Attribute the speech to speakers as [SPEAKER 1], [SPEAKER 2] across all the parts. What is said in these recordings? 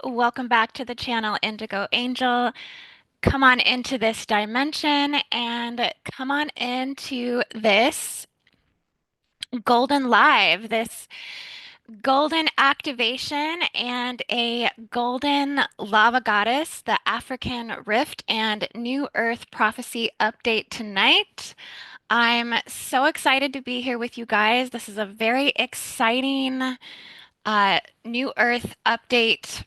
[SPEAKER 1] Welcome back to the channel Indigo Angel. Come on into this dimension and come on into this golden live, this golden activation and a golden lava goddess, the African Rift and New Earth prophecy update tonight. I'm so excited to be here with you guys. This is a very exciting New Earth update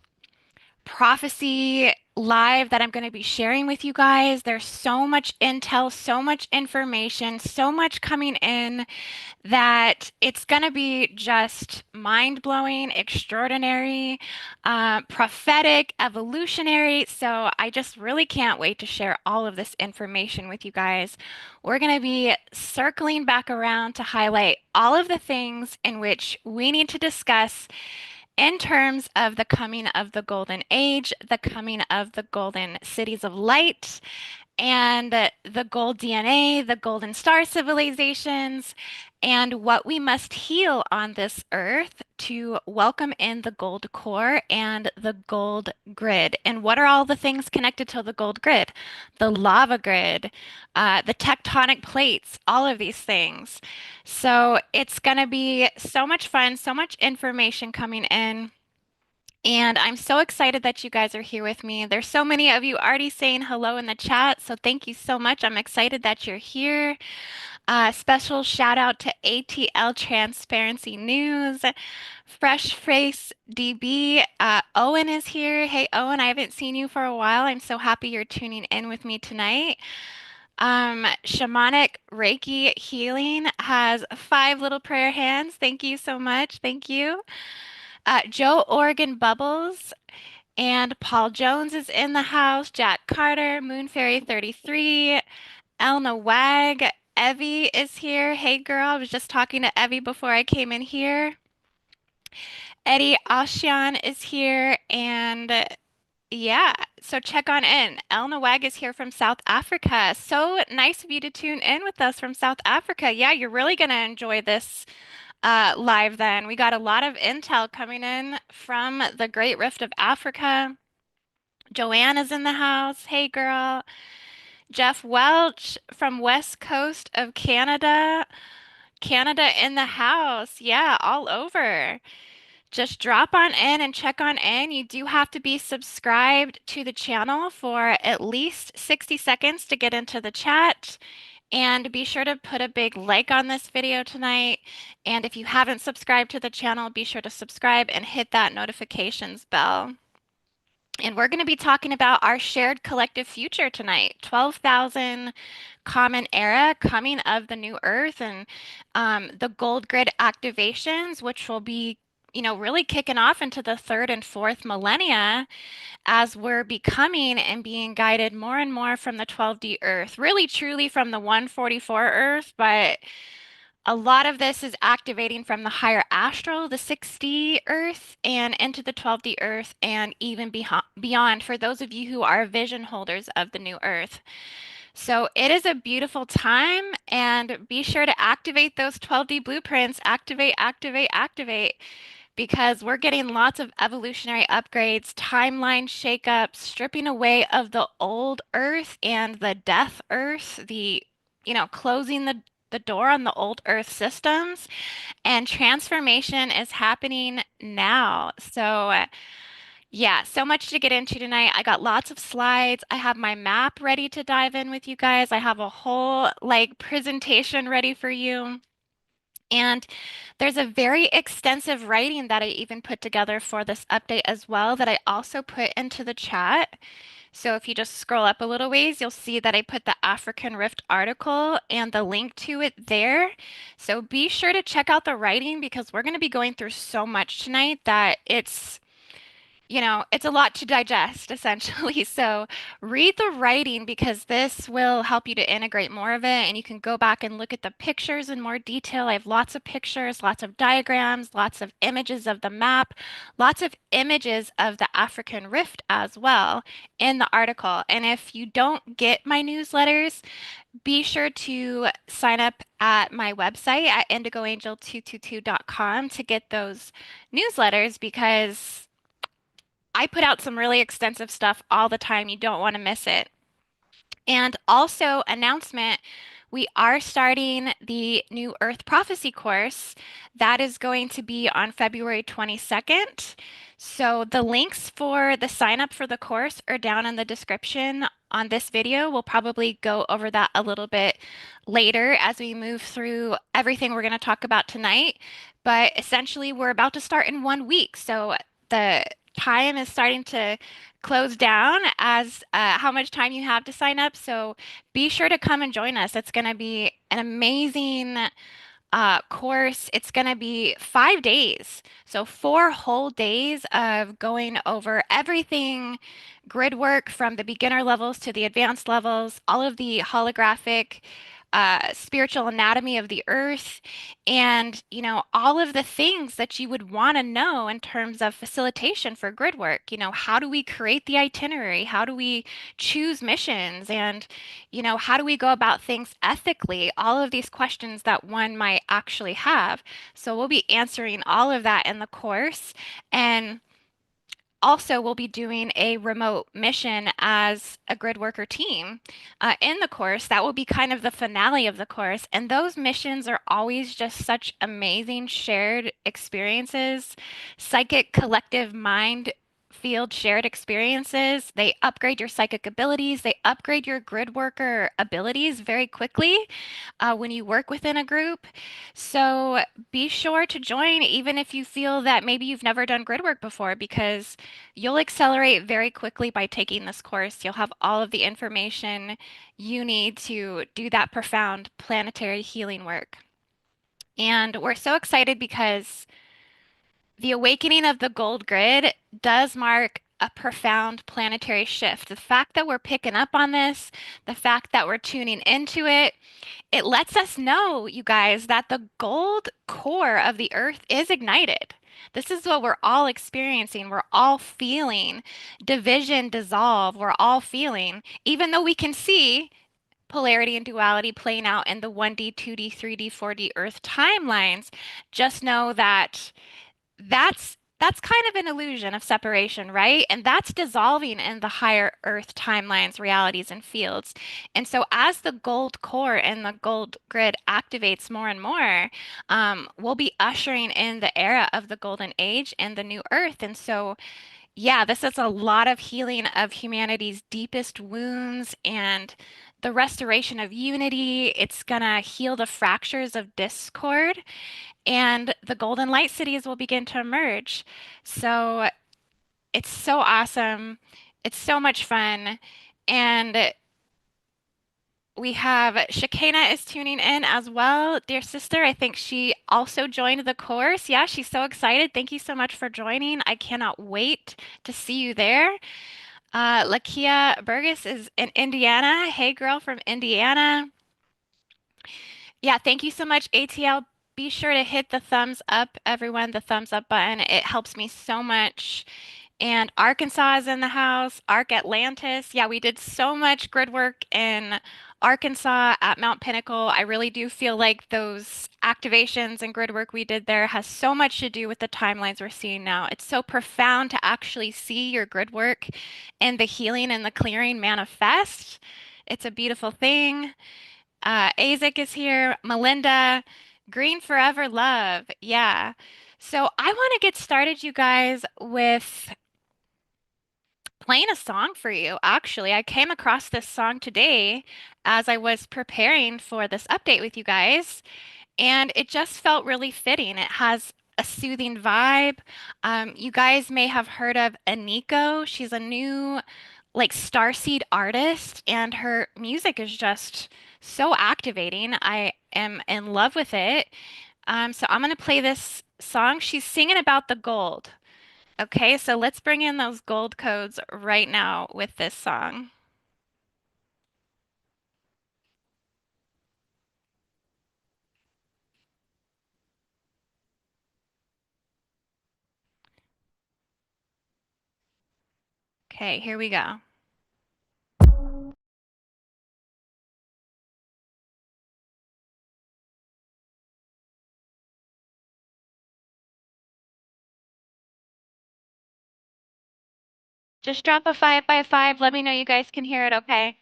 [SPEAKER 1] prophecy live that I'm going to be sharing with you guys. There's so much intel, so much information, so much coming in that it's going to be just mind-blowing, extraordinary, prophetic, evolutionary. So I just really can't wait to share all of this information with you guys. We're going to be circling back around to highlight all of the things in which we need to discuss in terms of the coming of the golden age, the coming of the golden cities of light, and the gold DNA, the golden star civilizations, and what we must heal on this earth to welcome in the gold core and the gold grid. And what are all the things connected to the gold grid? The lava grid, the tectonic plates, all of these things. So it's going to be so much fun, so much information coming in. And I'm so excited that you guys are here with me. There's so many of you already saying hello in the chat, so thank you so much. I'm excited that you're here. Special shout out to ATL Transparency News, Fresh Face DB. Owen is here. Hey, Owen, I haven't seen you for a while. I'm so happy you're tuning in with me tonight. Shamanic Reiki Healing has 5 little prayer hands. Thank you so much. Thank you. Joe Oregon Bubbles and Paul Jones is in the house. Jack Carter, Moon Fairy 33, Elna Wag, Evie is here. Hey girl, I was just talking to Evie before I came in here. Eddie Ashian is here, and yeah, so check on in. Elna Wag is here from South Africa. So nice of you to tune in with us from South Africa. Yeah, you're really gonna enjoy this live then. We got a lot of intel coming in from the Great Rift of Africa. Joanne is in the house. Hey, girl. Jeff Welch from West Coast of Canada. Canada in the house. Yeah, all over. Just drop on in and check on in. You do have to be subscribed to the channel for at least 60 seconds to get into the chat. And be sure to put a big like on this video tonight. And if you haven't subscribed to the channel, be sure to subscribe and hit that notifications bell. And we're going to be talking about our shared collective future tonight, 12,000 common era coming of the new earth and the gold grid activations, which will be, really kicking off into the third and fourth millennia as we're becoming and being guided more and more from the 12D earth, really truly from the 144 earth, but a lot of this is activating from the higher astral, the 6D Earth, and into the 12D Earth, and even beyond for those of you who are vision holders of the new Earth. So it is a beautiful time, and be sure to activate those 12D blueprints. Activate, activate, activate, because we're getting lots of evolutionary upgrades, timeline shakeups, stripping away of the old Earth and the death Earth, closing the door on the old Earth systems, and transformation is happening now. So, yeah, so much to get into tonight. I got lots of slides. I have my map ready to dive in with you guys. I have a whole presentation ready for you. And there's a very extensive writing that I even put together for this update as well that I also put into the chat. So if you just scroll up a little ways, you'll see that I put the African Rift article and the link to it there. So be sure to check out the writing because we're going to be going through so much tonight that it's a lot to digest essentially. So read the writing because this will help you to integrate more of it and you can go back and look at the pictures in more detail. I have lots of pictures, lots of diagrams, lots of images of the map, lots of images of the African Rift as well in the article. And if you don't get my newsletters, be sure to sign up at my website at indigoangel222.com to get those newsletters because I put out some really extensive stuff all the time. You don't want to miss it. And also, announcement, we are starting the new Earth Prophecy course. That is going to be on February 22nd. So the links for the sign up for the course are down in the description on this video. We'll probably go over that a little bit later as we move through everything we're going to talk about tonight. But essentially, we're about to start in 1 week. So the time is starting to close down as how much time you have to sign up. So be sure to come and join us. It's going to be an amazing course. It's going to be 5 days. So 4 whole days of going over everything grid work from the beginner levels to the advanced levels, all of the holographic spiritual anatomy of the earth, and all of the things that you would want to know in terms of facilitation for grid work. How do we create the itinerary? How do we choose missions? And how do we go about things ethically? All of these questions that one might actually have. So we'll be answering all of that in the course. And also, we'll be doing a remote mission as a grid worker team in the course. That will be kind of the finale of the course. And those missions are always just such amazing shared experiences, psychic collective mind field shared experiences. They upgrade your psychic abilities, they upgrade your grid worker abilities very quickly when you work within a group. So be sure to join, even if you feel that maybe you've never done grid work before, because you'll accelerate very quickly by taking this course. You'll have all of the information you need to do that profound planetary healing work. And we're so excited because the awakening of the gold grid does mark a profound planetary shift. The fact that we're picking up on this, the fact that we're tuning into it, it lets us know, you guys, that the gold core of the earth is ignited. This is what we're all experiencing. We're all feeling division dissolve. We're all feeling, even though we can see polarity and duality playing out in the 1D, 2D, 3D, 4D Earth timelines, just know that that's kind of an illusion of separation, right? And that's dissolving in the higher Earth timelines, realities, and fields. And so, as the gold core and the gold grid activates more and more, we'll be ushering in the era of the golden age and the new Earth. And so, yeah, this is a lot of healing of humanity's deepest wounds and the restoration of unity. It's gonna heal the fractures of discord and the golden light cities will begin to emerge. So it's so awesome. It's so much fun. And we have Shakana is tuning in as well. Dear sister, I think she also joined the course. Yeah, she's so excited. Thank you so much for joining. I cannot wait to see you there. Lakia Burgess is in Indiana. Hey, girl from Indiana. Yeah, thank you so much, ATL. Be sure to hit the thumbs up, everyone, the thumbs up button. It helps me so much. And Arkansas is in the house, Arc Atlantis. Yeah, we did so much grid work in Arkansas at Mount Pinnacle. I really do feel like those activations and grid work we did there has so much to do with the timelines we're seeing now. It's so profound to actually see your grid work and the healing and the clearing manifest. It's a beautiful thing. Azek is here. Melinda, Green Forever Love. Yeah. So I want to get started, you guys, with playing a song for you. Actually, I came across this song today as I was preparing for this update with you guys, and it just felt really fitting. It has a soothing vibe. You guys may have heard of Aniko. She's a new like Starseed artist, and her music is just so activating. I am in love with it. So I'm gonna play this song. She's singing about the gold. Okay, so let's bring in those gold codes right now with this song. Okay, here we go. Just drop a 5 by 5. Let me know you guys can hear it okay.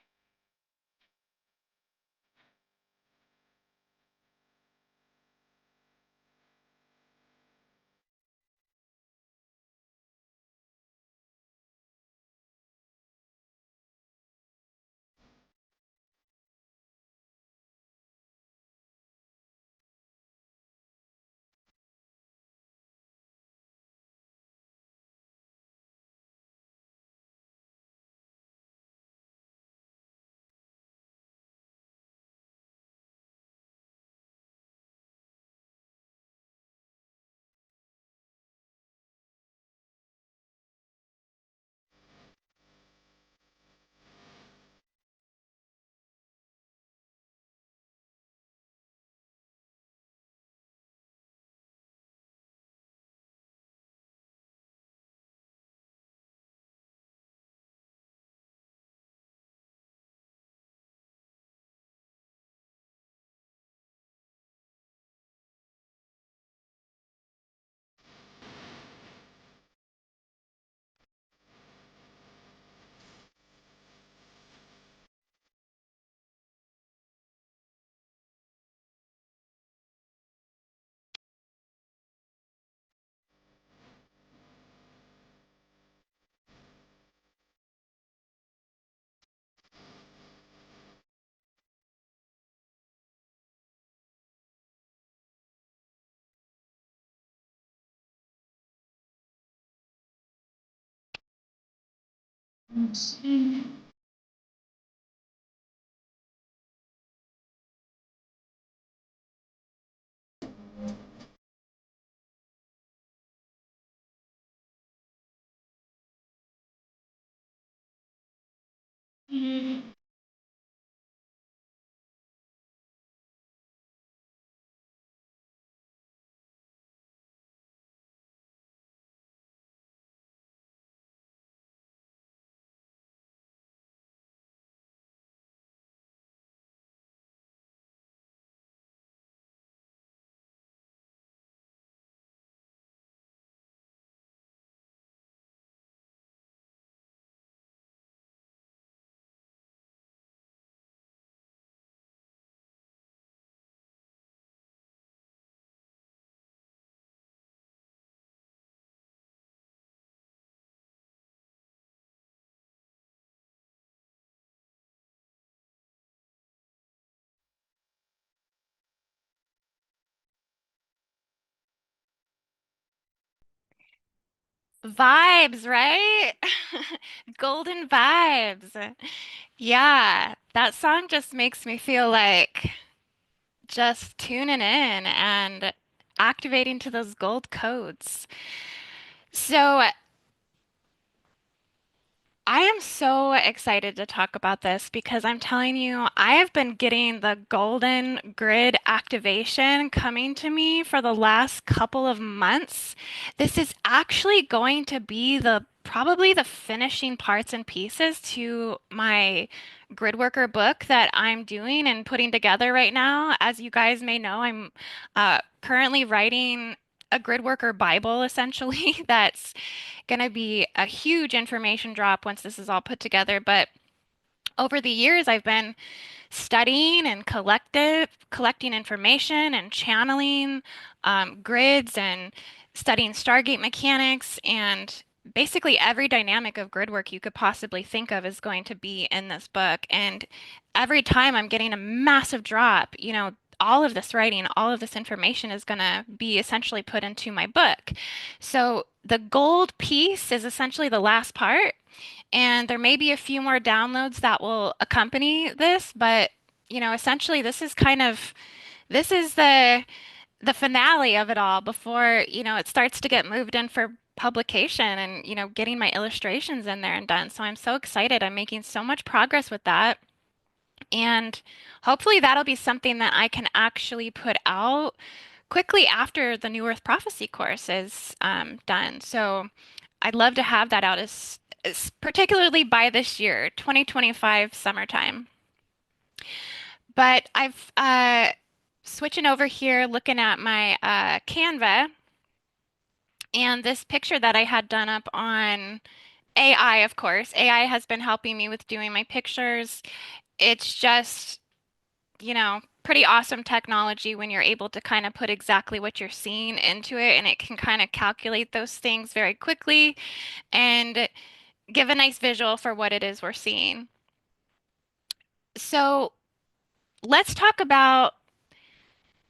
[SPEAKER 1] Vibes, right? Golden vibes. Yeah, that song just makes me feel like just tuning in and activating to those gold codes. So I am so excited to talk about this because I'm telling you, I have been getting the golden grid activation coming to me for the last couple of months. This is actually going to be the probably the finishing parts and pieces to my Gridworker book that I'm doing and putting together right now. As you guys may know, I'm currently writing a Gridworker Bible essentially that's going to be a huge information drop once this is all put together. But over the years, I've been studying and collecting information and channeling grids and studying Stargate mechanics and basically every dynamic of grid work you could possibly think of is going to be in this book. And every time I'm getting a massive drop, all of this writing, all of this information is going to be essentially put into my book. So the gold piece is essentially the last part. And there may be a few more downloads that will accompany this, but essentially this is the finale of it all before, it starts to get moved in for publication and, getting my illustrations in there and done. So I'm so excited. I'm making so much progress with that. And hopefully that'll be something that I can actually put out quickly after the New Earth Prophecy course is done. So I'd love to have that out as particularly by this year, 2025 summertime. But I've switching over here, looking at my Canva, and this picture that I had done up on AI, of course. AI has been helping me with doing my pictures. It's just, pretty awesome technology when you're able to kind of put exactly what you're seeing into it, and it can kind of calculate those things very quickly and give a nice visual for what it is we're seeing. So let's talk about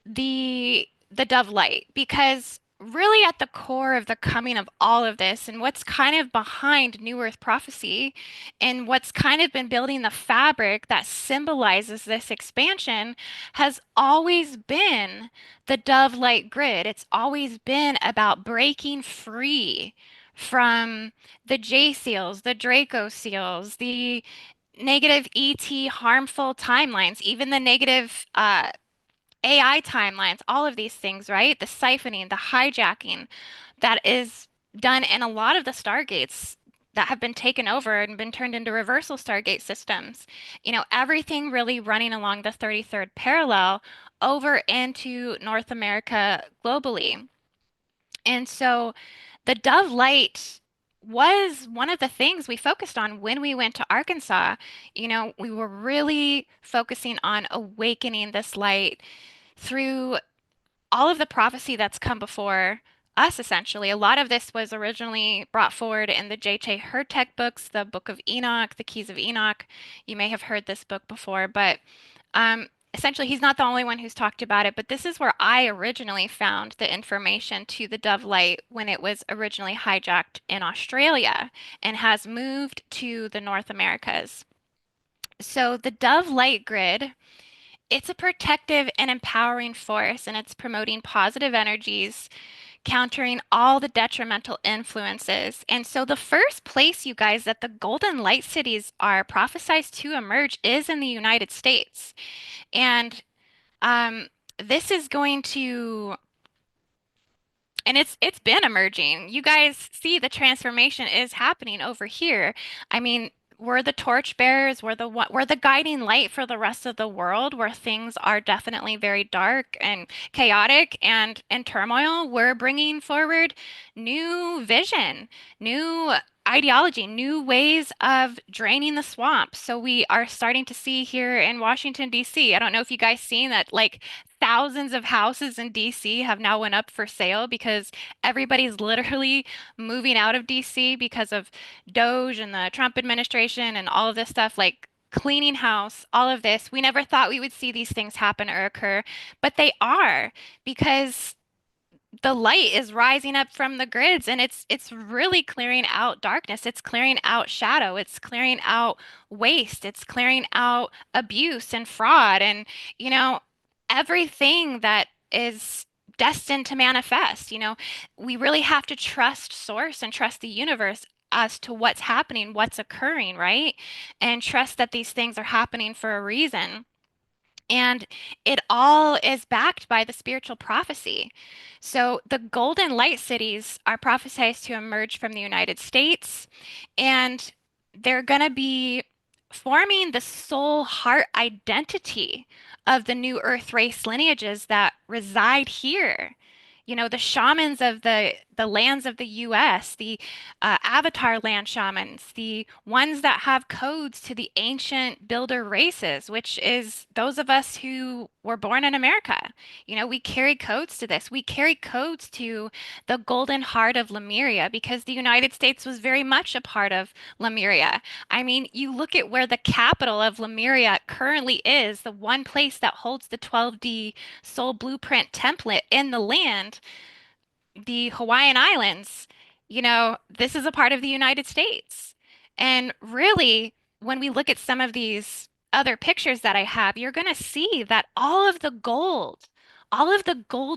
[SPEAKER 1] the dove light, because really at the core of the coming of all of this and what's kind of behind New Earth prophecy and what's kind of been building the fabric that symbolizes this expansion has always been the dove light grid. It's always been about breaking free from the J seals, the Draco seals, the negative ET harmful timelines, even the negative AI timelines, all of these things, right? The siphoning, the hijacking that is done in a lot of the Stargates that have been taken over and been turned into reversal Stargate systems. Everything really running along the 33rd parallel over into North America globally. And so the Dove Light was one of the things we focused on when we went to Arkansas. We were really focusing on awakening this light through all of the prophecy that's come before us, essentially. A lot of this was originally brought forward in the J.J. Hurtek books, the Book of Enoch, the Keys of Enoch. You may have heard this book before, but essentially, he's not the only one who's talked about it. But this is where I originally found the information to the Dove Light when it was originally hijacked in Australia and has moved to the North Americas. So the Dove Light Grid, it's a protective and empowering force, and it's promoting positive energies, countering all the detrimental influences. And so, the first place, you guys, that the golden light cities are prophesized to emerge is in the United States. And um, this is going to and it's been emerging. You guys see the transformation is happening over here. I mean, we're the torchbearers, we're the guiding light for the rest of the world where things are definitely very dark and chaotic and in turmoil. We're bringing forward new vision, new ideology, new ways of draining the swamp. So we are starting to see here in Washington, D.C. I don't know if you guys seen that, like thousands of houses in DC have now went up for sale because everybody's literally moving out of DC because of Doge and the Trump administration and all of this stuff, like cleaning house, all of this. We never thought we would see these things happen or occur, but they are, because the light is rising up from the grids, and it's really clearing out darkness. It's clearing out shadow. It's clearing out waste. It's clearing out abuse and fraud and, you know, everything that is destined to manifest. We really have to trust source and trust the universe as to what's happening, what's occurring, right? And trust that these things are happening for a reason. And it all is backed by the spiritual prophecy. So the golden light cities are prophesied to emerge from the United States, and they're going to be forming the soul heart identity of the new earth race lineages that reside here. The shamans of the lands of the US, the Avatar land shamans, the ones that have codes to the ancient builder races, which is those of us who were born in America. We carry codes to this. We carry codes to the golden heart of Lemuria because the United States was very much a part of Lemuria. I mean, you look at where the capital of Lemuria currently is, the one place that holds the 12D soul blueprint template in the land, the Hawaiian Islands. This is a part of the United States. And really, when we look at some of these other pictures that I have, you're going to see that all of the gold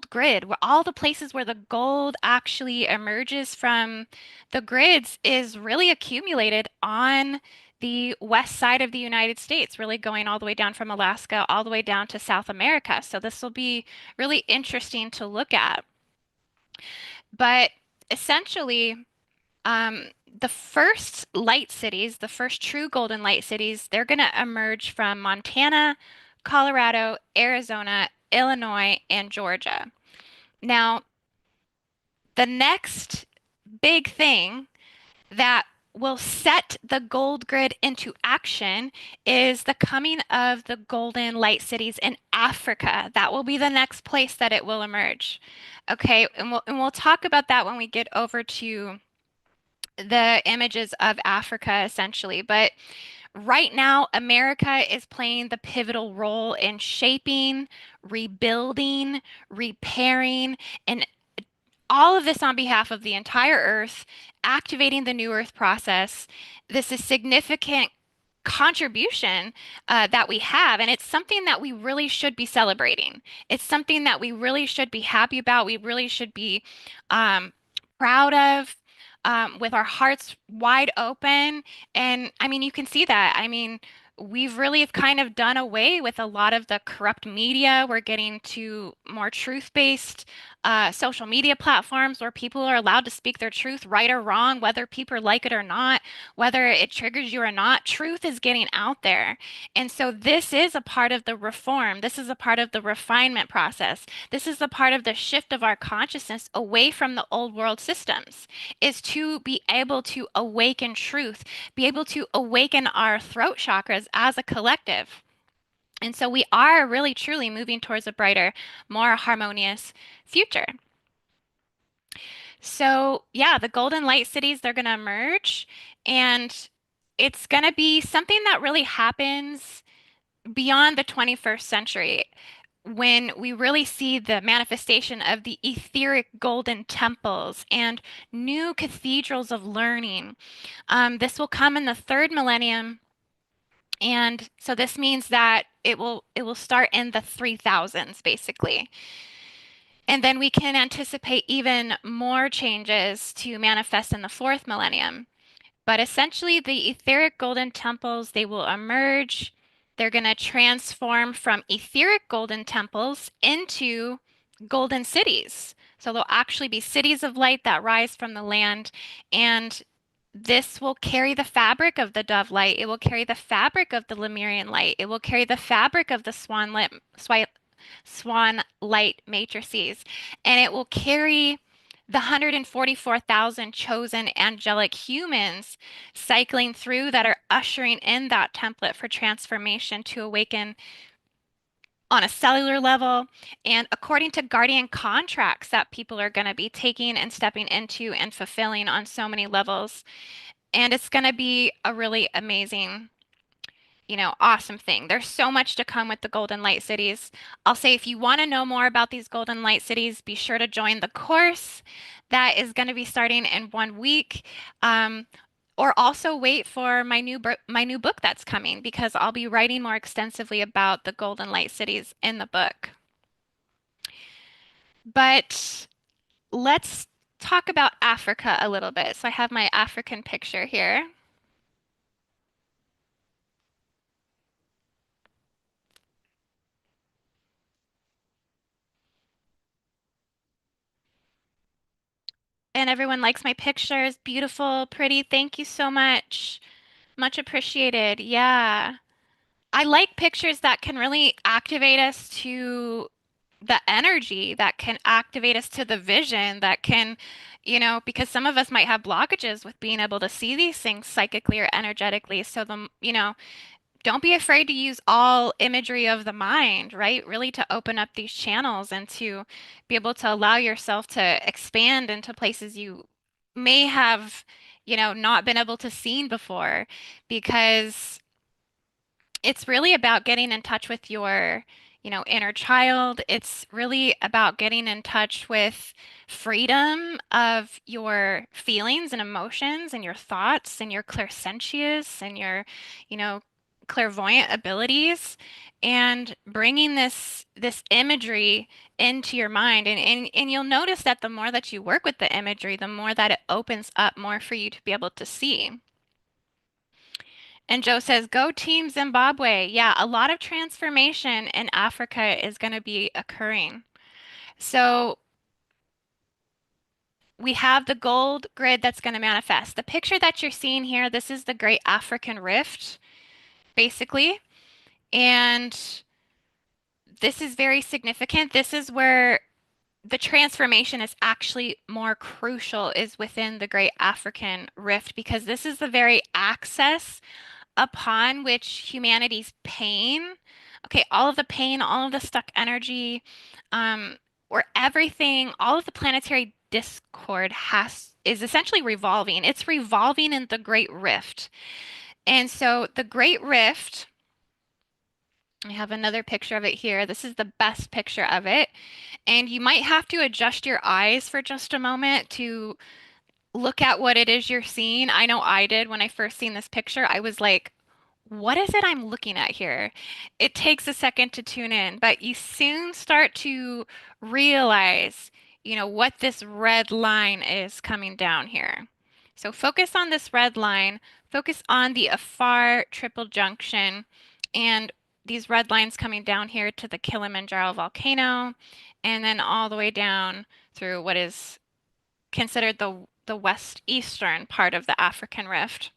[SPEAKER 1] grid, where all the places where the gold actually emerges from the grids is really accumulated on the west side of the United States, really going all the way down from Alaska all the way down to South America. So this will be really interesting to look at. But essentially, the first light cities, the first true golden light cities, they're going to emerge from Montana, Colorado, Arizona, Illinois, and Georgia. Now, the next big thing that will set the gold grid into action is the coming of the golden light cities in Africa. That will be the next place that it will emerge. Okay, and we'll talk about that when we get over to the images of Africa essentially. But right now, America is playing the pivotal role in shaping, rebuilding, repairing, and all of this on behalf of the entire Earth, activating the New Earth process. This is significant contribution that we have, and it's something that we really should be celebrating. It's something that we really should be happy about. We really should be um, proud of. With our hearts wide open. And I mean, you can see that. I mean, we've really have kind of done away with a lot of the corrupt media. We're getting to more truth-based social media platforms where people are allowed to speak their truth, right or wrong, whether people like it or not, whether it triggers you or not. Truth is getting out there. And so this is a part of the reform. This is a part of the refinement process. This is a part of the shift of our consciousness away from the old world systems, is to be able to awaken truth, be able to awaken our throat chakras as a collective. And so we are really truly moving towards a brighter, more harmonious future. So, yeah, the golden light cities, they're going to emerge, and it's going to be something that really happens beyond the 21st century when we really see the manifestation of the etheric golden temples and new cathedrals of learning. This will come in the third millennium, and so this means that it will start in the 3000s basically. And then we can anticipate even more changes to manifest in the fourth millennium. But essentially, the etheric golden temples, they will emerge. They're going to transform from etheric golden temples into golden cities. So they'll actually be cities of light that rise from the land. And this will carry the fabric of the dove light. It will carry the fabric of the Lemurian light. It will carry the fabric of the swan light matrices. And it will carry the 144,000 chosen angelic humans cycling through that are ushering in that template for transformation to awaken on a cellular level and according to guardian contracts that people are going to be taking and stepping into and fulfilling on so many levels. And it's going to be a really amazing, awesome thing. There's so much to come with the Golden Light Cities. I'll say if you want to know more about these Golden Light Cities, be sure to join the course that is going to be starting in 1 week. Or also wait for my new book that's coming because I'll be writing more extensively about the Golden Light Cities in the book. But let's talk about Africa a little bit. So I have my African picture here. And everyone likes my pictures. Beautiful, pretty. Thank you so much. Much appreciated. Yeah. I like pictures that can really activate us to the energy, that can activate us to the vision, that can, because some of us might have blockages with being able to see these things psychically or energetically. So don't be afraid to use all imagery of the mind, right? Really to open up these channels and to be able to allow yourself to expand into places you may have, not been able to see before because it's really about getting in touch with your, inner child. It's really about getting in touch with freedom of your feelings and emotions and your thoughts and your clairsentience and your, you know, clairvoyant abilities and bringing this imagery into your mind. And you'll notice that the more that you work with the imagery, the more that it opens up more for you to be able to see. And Joe says, go Team Zimbabwe. Yeah, a lot of transformation in Africa is going to be occurring. So we have the gold grid that's going to manifest. The picture that you're seeing here, this is the Great African Rift, basically. And this is very significant. This is where the transformation is actually more crucial is within the Great African Rift because this is the very axis upon which humanity's pain, okay, all of the pain, all of the stuck energy, um, where everything, all of the planetary discord is essentially revolving. It's revolving in the Great Rift. And so the Great Rift, I have another picture of it here. This is the best picture of it. And you might have to adjust your eyes for just a moment to look at what it is you're seeing. I know I did when I first seen this picture. I was like, what is it I'm looking at here? It takes a second to tune in, but you soon start to realize, what this red line is coming down here. So focus on this red line, focus on the Afar triple junction, and these red lines coming down here to the Kilimanjaro volcano, and then all the way down through what is considered the west eastern part of the African Rift.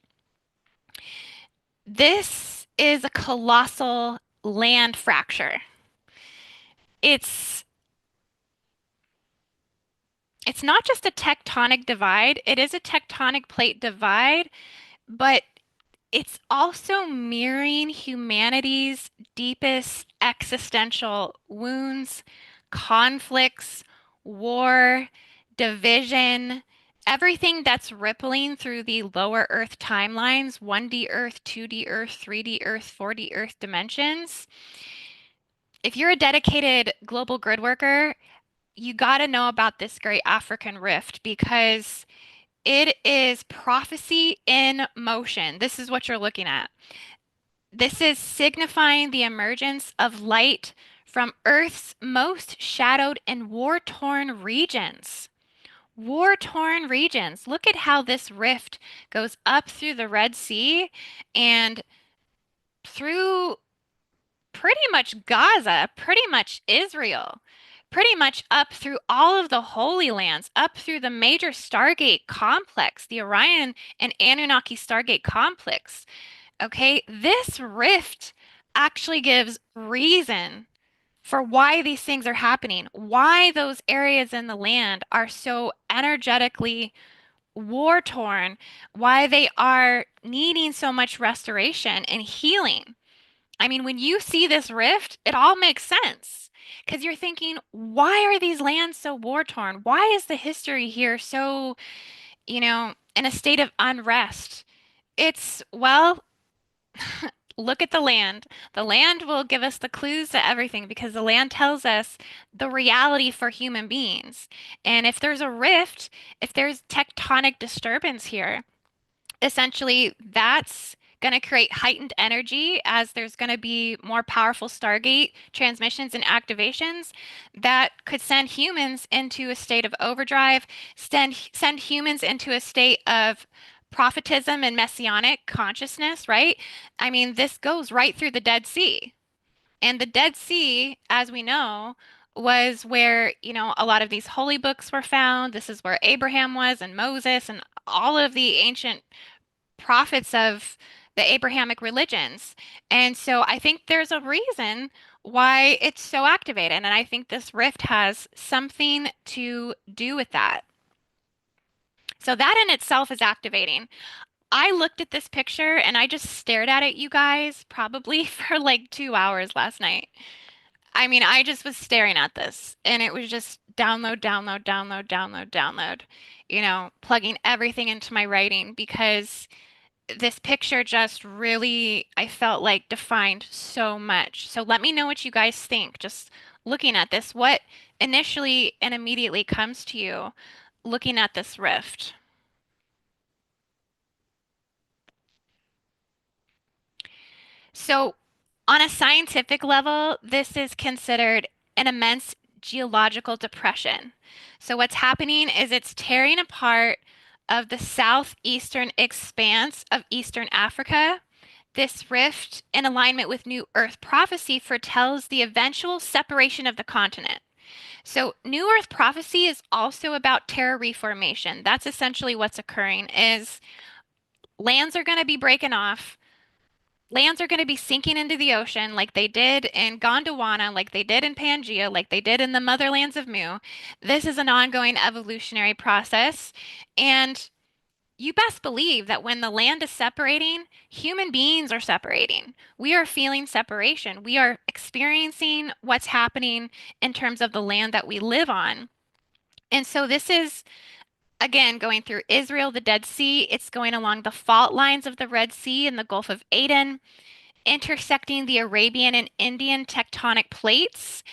[SPEAKER 1] This is a colossal land fracture. It's it's not just a tectonic divide, it is a tectonic plate divide, but it's also mirroring humanity's deepest existential wounds, conflicts, war, division, everything that's rippling through the lower Earth timelines, 1D Earth, 2D Earth, 3D Earth, 4D Earth dimensions. If you're a dedicated global grid worker, you got to know about this great African rift because it is prophecy in motion. This is what you're looking at. This is signifying the emergence of light from Earth's most shadowed and war-torn regions. War-torn regions. Look at how this rift goes up through the Red Sea and through pretty much Gaza, pretty much Israel, pretty much up through all of the Holy Lands, up through the major Stargate complex, the Orion and Anunnaki Stargate complex. Okay, this rift actually gives reason for why these things are happening, why those areas in the land are so energetically war torn, why they are needing so much restoration and healing. I mean, when you see this rift, it all makes sense because you're thinking, why are these lands so war torn? Why is the history here so, in a state of unrest? Well, look at the land. The land will give us the clues to everything because the land tells us the reality for human beings. And if there's a rift, if there's tectonic disturbance here, essentially that's going to create heightened energy as there's going to be more powerful Stargate transmissions and activations that could send humans into a state of overdrive, send humans into a state of prophetism and messianic consciousness, right? I mean, this goes right through the Dead Sea. And the Dead Sea, as we know, was where, a lot of these holy books were found. This is where Abraham was and Moses and all of the ancient prophets of the Abrahamic religions. And so I think there's a reason why it's so activated. And I think this rift has something to do with that. So that in itself is activating. I looked at this picture and I just stared at it, you guys, probably for like 2 hours last night. I mean, I just was staring at this and it was just download, download, download, download, download, plugging everything into my writing because this picture just really, I felt like defined so much. So let me know what you guys think. Just looking at this, what initially and immediately comes to you looking at this rift? So, on a scientific level, this is considered an immense geological depression. So, what's happening is it's tearing apart of the southeastern expanse of Eastern Africa. This rift, in alignment with New Earth prophecy, foretells the eventual separation of the continent. So, New Earth prophecy is also about terra reformation. That's essentially what's occurring is lands are going to be breaking off. Lands are going to be sinking into the ocean like they did in Gondwana, like they did in Pangea, like they did in the motherlands of Mu. This is an ongoing evolutionary process. And you best believe that when the land is separating, human beings are separating. We are feeling separation. We are experiencing what's happening in terms of the land that we live on. And so this is, again, going through Israel, the Dead Sea. It's going along the fault lines of the Red Sea and the Gulf of Aden, intersecting the Arabian and Indian tectonic plates,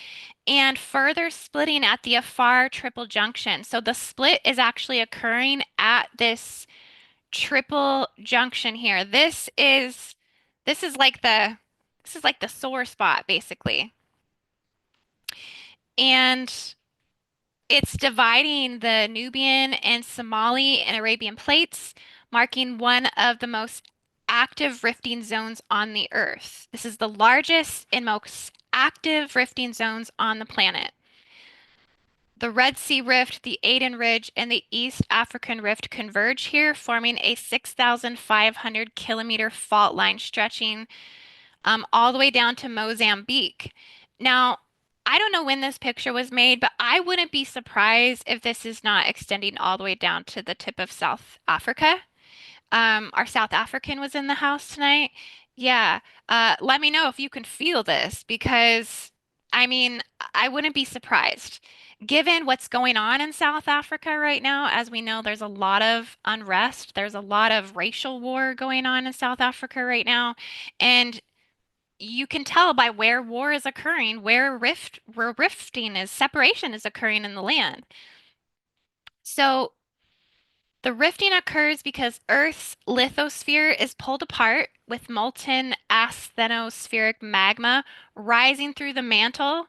[SPEAKER 1] and further splitting at the Afar Triple Junction. So the split is actually occurring at this triple junction here. This is like the sore spot basically. And it's dividing the Nubian and Somali and Arabian plates, marking one of the most active rifting zones on the Earth. This is the largest and most active rifting zones on the planet. The Red Sea Rift, the Aden Ridge, and the East African Rift converge here, forming a 6,500 kilometer fault line stretching all the way down to Mozambique. Now, I don't know when this picture was made, but I wouldn't be surprised if this is not extending all the way down to the tip of South Africa. Our South African was in the house tonight. Yeah. Let me know if you can feel this because, I mean, I wouldn't be surprised. Given what's going on in South Africa right now, as we know, there's a lot of unrest. There's a lot of racial war going on in South Africa right now. And you can tell by where war is occurring, where rifting is, separation is occurring in the land. So the rifting occurs because Earth's lithosphere is pulled apart with molten asthenospheric magma rising through the mantle,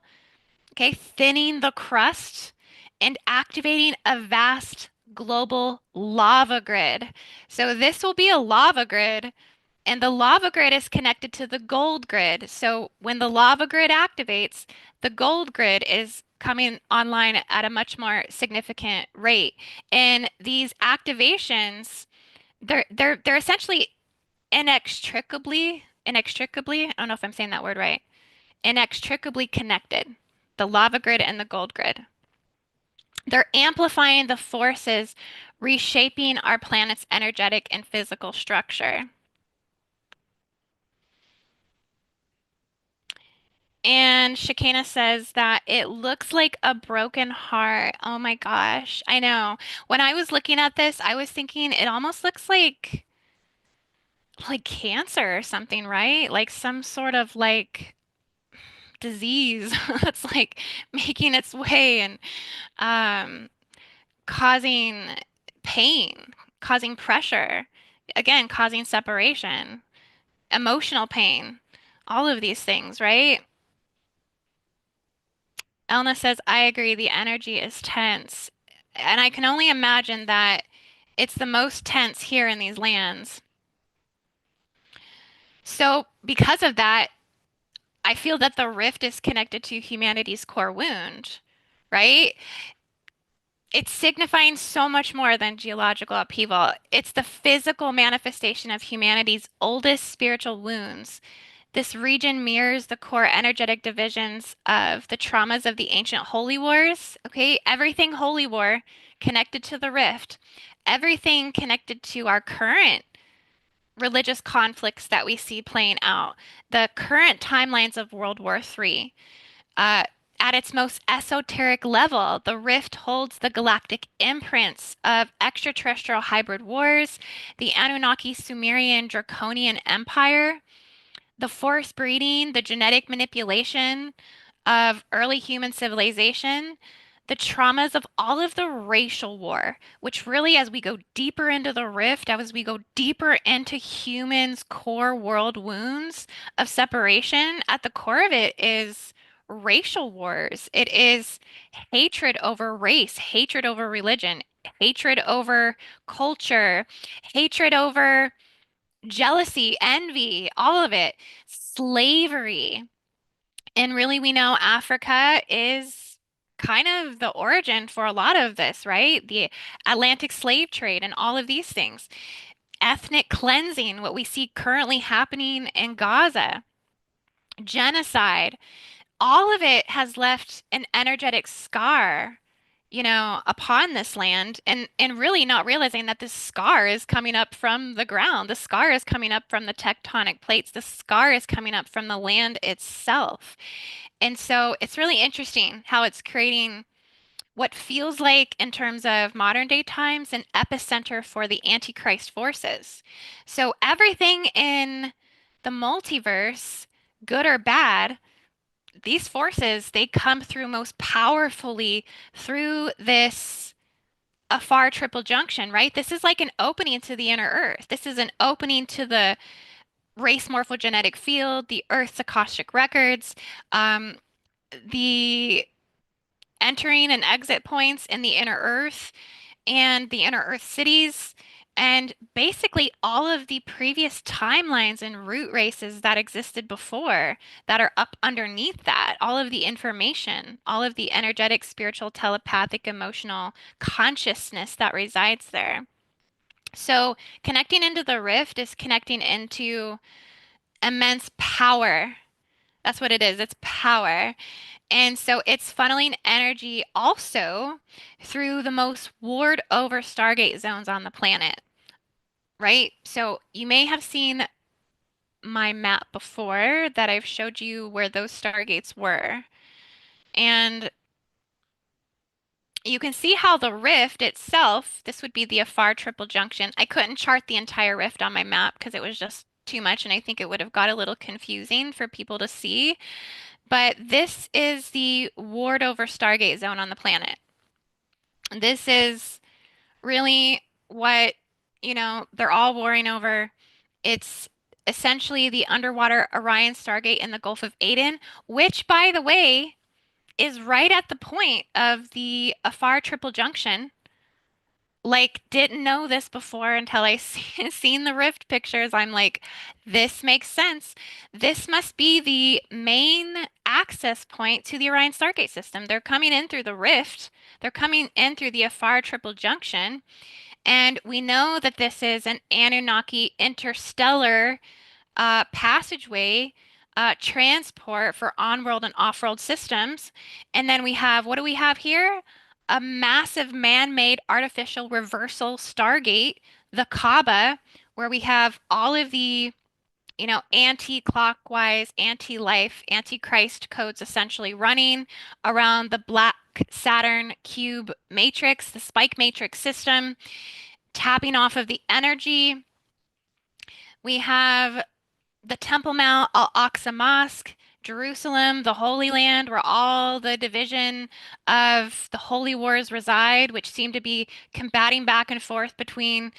[SPEAKER 1] okay, thinning the crust and activating a vast global lava grid. So this will be a lava grid, and the lava grid is connected to the gold grid. So when the lava grid activates, the gold grid is coming online at a much more significant rate. And these activations, they're essentially inextricably, I don't know if I'm saying that word right, inextricably connected, the lava grid and the gold grid. They're amplifying the forces reshaping our planet's energetic and physical structure. And Shakana says that it looks like a broken heart. Oh my gosh. I know. When I was looking at this, I was thinking it almost looks like cancer or something, right? Like some sort of like disease that's like making its way and um causing pain, causing pressure, again, causing separation, emotional pain, all of these things, right? Elna says, I agree, the energy is tense. And I can only imagine that it's the most tense here in these lands. So, because of that, I feel that the rift is connected to humanity's core wound, right? It's signifying so much more than geological upheaval. It's the physical manifestation of humanity's oldest spiritual wounds. This region mirrors the core energetic divisions of the traumas of the ancient holy wars. Okay, everything holy war connected to the rift, everything connected to our current religious conflicts that we see playing out, the current timelines of World War III. Uh, at its most esoteric level, the rift holds the galactic imprints of extraterrestrial hybrid wars, the Anunnaki Sumerian Draconian Empire, the force breeding, the genetic manipulation of early human civilization, the traumas of all of the racial war, which really, as we go deeper into the rift, as we go deeper into humans' core world wounds of separation, at the core of it is racial wars. It is hatred over race, hatred over religion, hatred over culture, hatred over jealousy, envy, all of it, slavery. And really, we know Africa is kind of the origin for a lot of this, right? The Atlantic slave trade and all of these things. ethnic cleansing, what we see currently happening in Gaza, genocide, all of it has left an energetic scar, upon this land, and really not realizing that this scar is coming up from the ground. The scar is coming up from the tectonic plates. The scar is coming up from the land itself. And so it's really interesting how it's creating what feels like, in terms of modern day times, an epicenter for the Antichrist forces. So everything in the multiverse, good or bad, these forces, they come through most powerfully through this afar triple junction, right? This is like an opening to the inner earth. This is an opening to the race morphogenetic field, the earth's Akashic records, um, the entering and exit points in the inner earth and the inner earth cities, and basically all of the previous timelines and root races that existed before that are up underneath that, all of the information, all of the energetic, spiritual, telepathic, emotional consciousness that resides there. So connecting into the rift is connecting into immense power. That's what it is. It's power. And so it's funneling energy also through the most warred over Stargate zones on the planet, right? So you may have seen my map before that I've showed you where those Stargates were. And you can see how the rift itself, this would be the Afar triple junction. I couldn't chart the entire rift on my map because it was just too much, and I think it would have got a little confusing for people to see. But this is the warred over Stargate zone on the planet. This is really what, they're all warring over. It's essentially the underwater Orion Stargate in the Gulf of Aden, which, by the way, is right at the point of the Afar Triple Junction. Like, didn't know this before until I seen the Rift pictures. I'm like, this makes sense. This must be the main access point to the Orion Stargate system. They're coming in through the Rift. They're coming in through the Afar Triple Junction. And we know that this is an Anunnaki interstellar passageway transport for on-world and off-world systems. And then we have, what do we have here? A massive man-made artificial reversal Stargate, the Kaaba, where we have all of the, anti-clockwise, anti-life, anti-Christ codes essentially running around the black Saturn cube matrix, the spike matrix system, tapping off of the energy. We have the Temple Mount, Al-Aqsa Mosque, Jerusalem, the Holy Land, where all the division of the holy wars reside, which seem to be combating back and forth between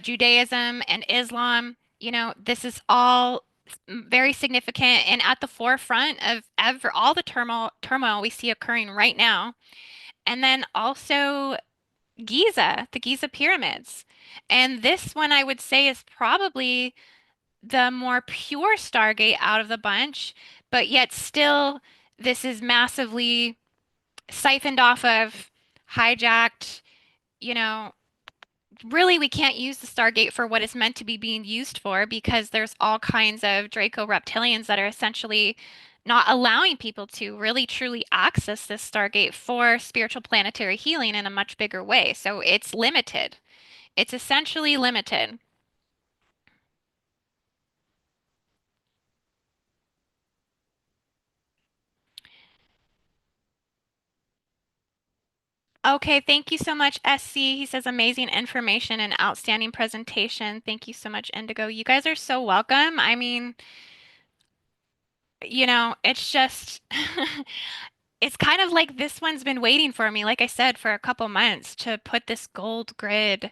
[SPEAKER 1] Judaism and Islam. This is all very significant and at the forefront of all the turmoil we see occurring right now. And then also Giza, the Giza pyramids. And this one I would say is probably the more pure Stargate out of the bunch, but yet still, this is massively siphoned off of, hijacked, you know, really we can't use the Stargate for what it's meant to be being used for because there's all kinds of Draco reptilians that are essentially not allowing people to really truly access this Stargate for spiritual planetary healing in a much bigger way. So it's limited. It's essentially limited. Okay, thank you so much, SC. He says amazing information and outstanding presentation. Thank you so much, Indigo. You guys are so welcome. I mean, it's just it's kind of like this one's been waiting for me, like I said, for a couple months to put this gold grid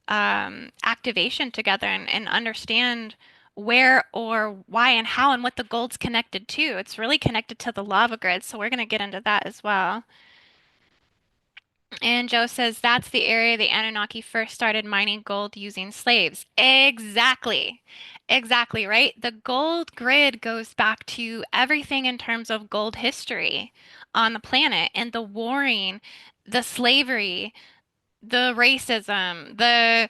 [SPEAKER 1] activation together and understand where or why and how and what the gold's connected to. It's really connected to the lava grid, so we're going to get into that as well. And Joe says that's the area the Anunnaki first started mining gold using slaves. Exactly. Exactly, right? The gold grid goes back to everything in terms of gold history on the planet and the warring, the slavery, the racism, the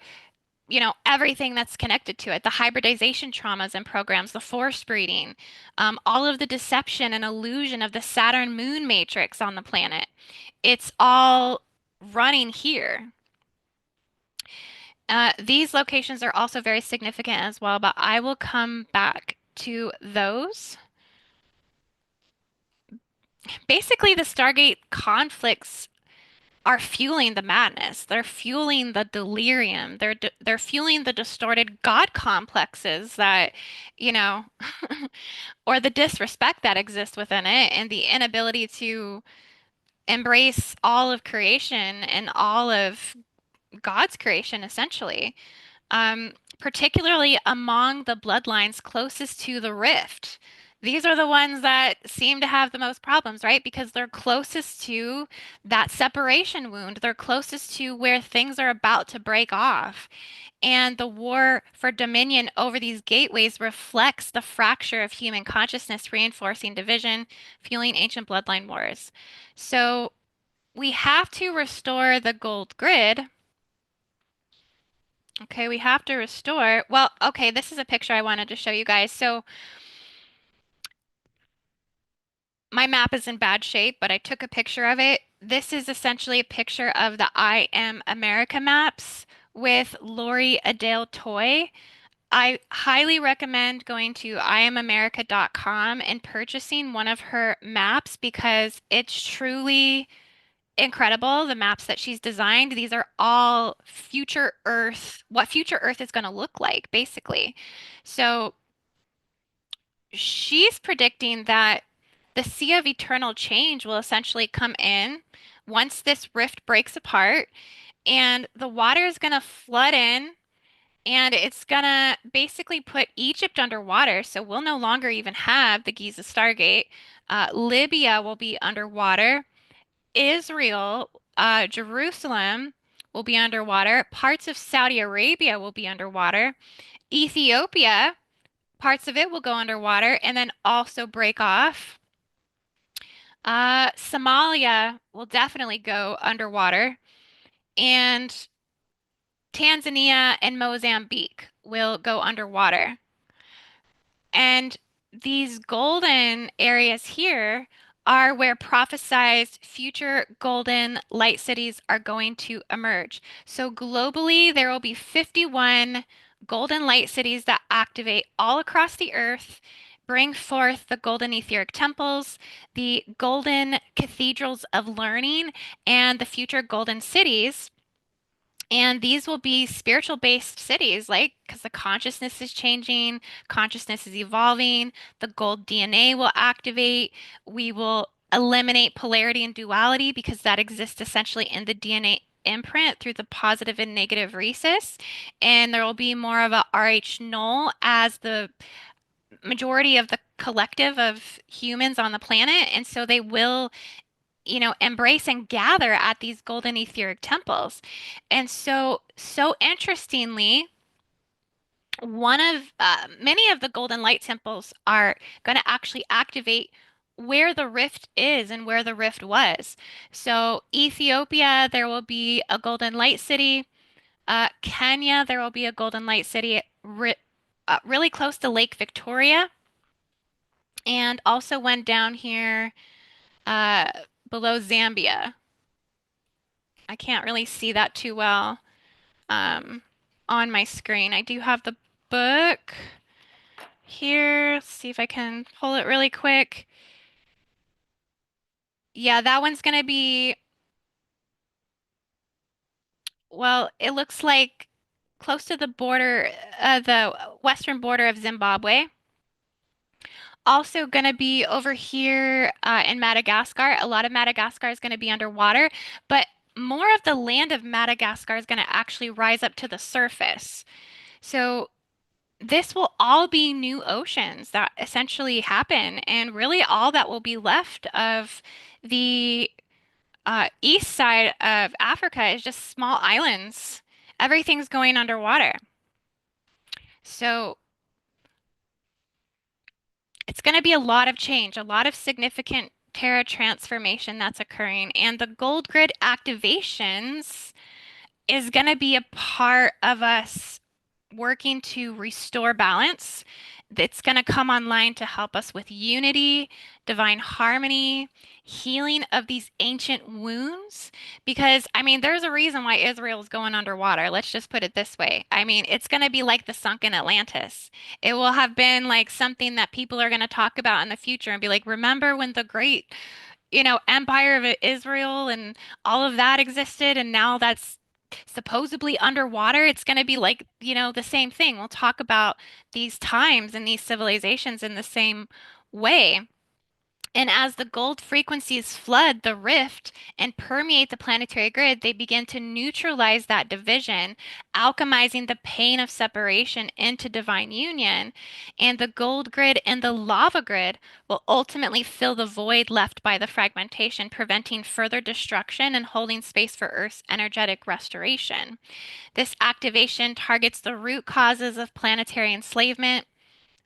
[SPEAKER 1] everything that's connected to it, the hybridization traumas and programs, the forced breeding, all of the deception and illusion of the Saturn moon matrix on the planet. It's all running here. These locations are also very significant as well, but I will come back to those. Basically, the Stargate conflicts are fueling the madness. They're fueling the delirium. They're fueling the distorted God complexes that, you know, or the disrespect that exists within it, and the inability to embrace all of creation and all of God's creation, essentially. Particularly among the bloodlines closest to the rift. These are the ones that seem to have the most problems, right? Because they're closest to that separation wound. They're closest to where things are about to break off. And the war for dominion over these gateways reflects the fracture of human consciousness, reinforcing division, fueling ancient bloodline wars. So we have to restore the gold grid. Okay, we have to restore. Well, okay, this is a picture I wanted to show you guys. So my map is in bad shape, but I took a picture of it. This is essentially a picture of the I Am America maps with Lori Adele Toy. I highly recommend going to IamAmerica.com and purchasing one of her maps because it's truly incredible. The maps that she's designed, these are all future Earth, what future Earth is going to look like, basically. So she's predicting that the sea of eternal change will essentially come in once this rift breaks apart, and the water is going to flood in. And it's gonna basically put Egypt underwater, so we'll no longer even have the Giza Stargate. Libya will be underwater. Israel, Jerusalem will be underwater. Parts of Saudi Arabia will be underwater. Ethiopia, parts of it will go underwater and then also break off. Somalia will definitely go underwater. And Tanzania and Mozambique will go underwater. And these golden areas here are where prophesized future golden light cities are going to emerge. So globally, there will be 51 golden light cities that activate all across the earth, bring forth the golden etheric temples, the golden cathedrals of learning, and the future golden cities. And these will be spiritual based cities, like because the consciousness is changing, consciousness is evolving, the gold DNA will activate. We will eliminate polarity and duality because that exists essentially in the DNA imprint through the positive and negative rhesus. And there will be more of a RH null as the majority of the collective of humans on the planet. And so they will embrace and gather at these golden etheric temples. And so interestingly, one of many of the golden light temples are going to actually activate where the rift is and where the rift was. So Ethiopia, there will be a golden light city. Kenya, there will be a golden light city really close to Lake Victoria. And also one down here uh, below Zambia. I can't really see that too well on my screen. I do have the book here. Let's see if I can pull it really quick. Yeah, that one's gonna be, well, it looks like close to the border, the western border of Zimbabwe. Also gonna be over here in Madagascar. A lot of Madagascar is gonna be underwater, but more of the land of Madagascar is gonna actually rise up to the surface. So this will all be new oceans that essentially happen, and really all that will be left of the east side of Africa is just small islands. Everything's going underwater. So it's going to be a lot of change, a lot of significant Terra transformation that's occurring, and the gold grid activations is going to be a part of us working to restore balance. It's going to come online to help us with unity, divine harmony, healing of these ancient wounds. Because, I mean, there's a reason why Israel's going underwater. Let's just put it this way. I mean, it's going to be like the sunken Atlantis. It will have been like something that people are going to talk about in the future and be like, remember when the great, empire of Israel and all of that existed, and now that's supposedly underwater. It's going to be like, the same thing. We'll talk about these times and these civilizations in the same way. And as the gold frequencies flood the rift and permeate the planetary grid, they begin to neutralize that division, alchemizing the pain of separation into divine union. And the gold grid and the lava grid will ultimately fill the void left by the fragmentation, preventing further destruction and holding space for Earth's energetic restoration. This activation targets the root causes of planetary enslavement.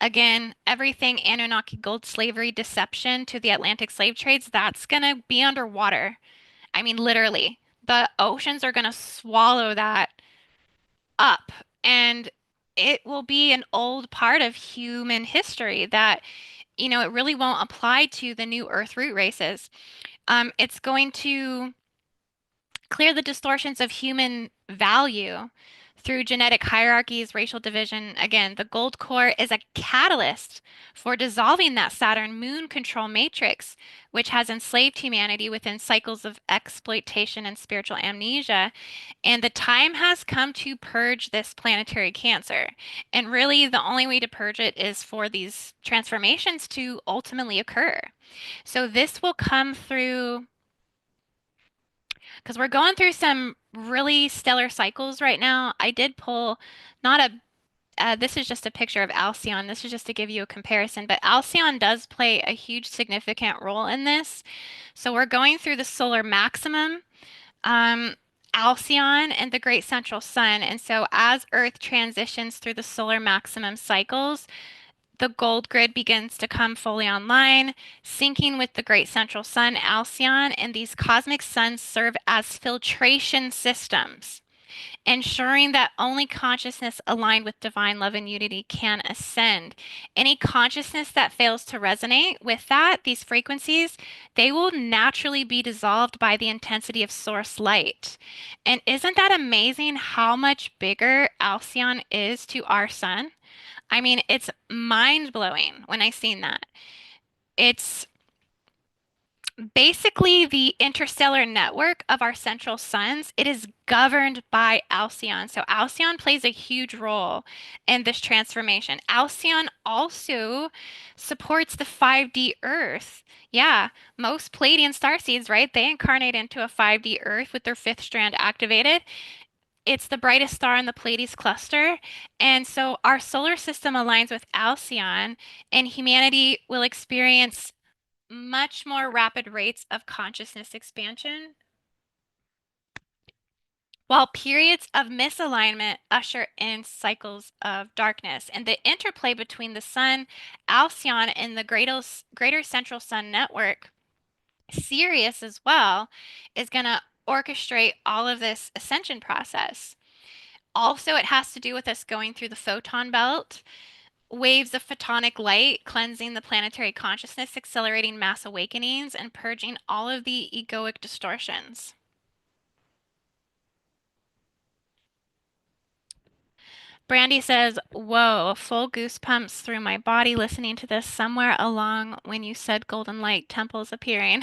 [SPEAKER 1] Again, everything Anunnaki gold slavery deception to the Atlantic slave trades, that's going to be underwater. I mean, literally, the oceans are going to swallow that up. And it will be an old part of human history that, it really won't apply to the new Earth root races. It's going to clear the distortions of human value through genetic hierarchies, racial division. Again, the gold core is a catalyst for dissolving that Saturn moon control matrix, which has enslaved humanity within cycles of exploitation and spiritual amnesia. And the time has come to purge this planetary cancer. And really, the only way to purge it is for these transformations to ultimately occur. So, this will come through because we're going through some really stellar cycles right now. I did pull not a this is just a picture of Alcyon. This is just to give you a comparison, but Alcyon does play a huge significant role in this. So we're going through the solar maximum, um, Alcyon, and the Great Central Sun. And so as Earth transitions through the solar maximum cycles, the gold grid begins to come fully online, syncing with the great central sun, Alcyon, and these cosmic suns serve as filtration systems, ensuring that only consciousness aligned with divine love and unity can ascend. Any consciousness that fails to resonate with these frequencies, they will naturally be dissolved by the intensity of source light. And isn't that amazing how much bigger Alcyon is to our sun? I mean, it's mind blowing when I seen that. It's basically the interstellar network of our central suns. It is governed by Alcyon. So Alcyon plays a huge role in this transformation. Alcyon also supports the 5D Earth. Yeah, most Pleiadian starseeds, right? They incarnate into a 5D Earth with their fifth strand activated. It's the brightest star in the Pleiades cluster. And so our solar system aligns with Alcyon, and humanity will experience much more rapid rates of consciousness expansion, while periods of misalignment usher in cycles of darkness. And the interplay between the Sun, Alcyon, and the greater central Sun network, Sirius as well, is going to orchestrate all of this ascension process. Also, it has to do with us going through the photon belt, waves of photonic light, cleansing the planetary consciousness, accelerating mass awakenings, and purging all of the egoic distortions. Brandy says, whoa, full goosebumps through my body listening to this somewhere along when you said golden light temples appearing.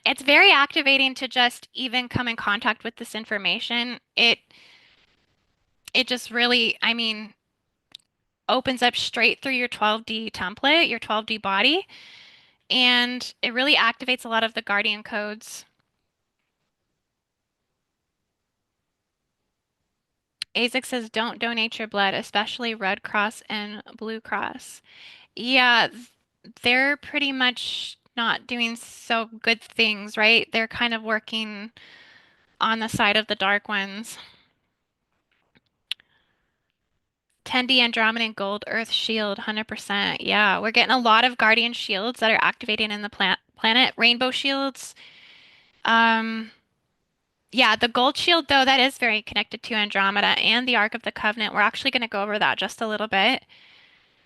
[SPEAKER 1] It's very activating to just even come in contact with this information. It just really, I mean, opens up straight through your 12D template, your 12D body, and it really activates a lot of the guardian codes. Azek says, don't donate your blood, especially Red Cross and Blue Cross. Yeah, they're pretty much not doing so good things, right? They're kind of working on the side of the dark ones. 10D Andromedan Gold Earth Shield, 100%. Yeah, we're getting a lot of Guardian shields that are activating in the planet. Rainbow shields. Um, Yeah, the gold shield, though, that is very connected to Andromeda and the Ark of the Covenant. We're actually going to go over that just a little bit.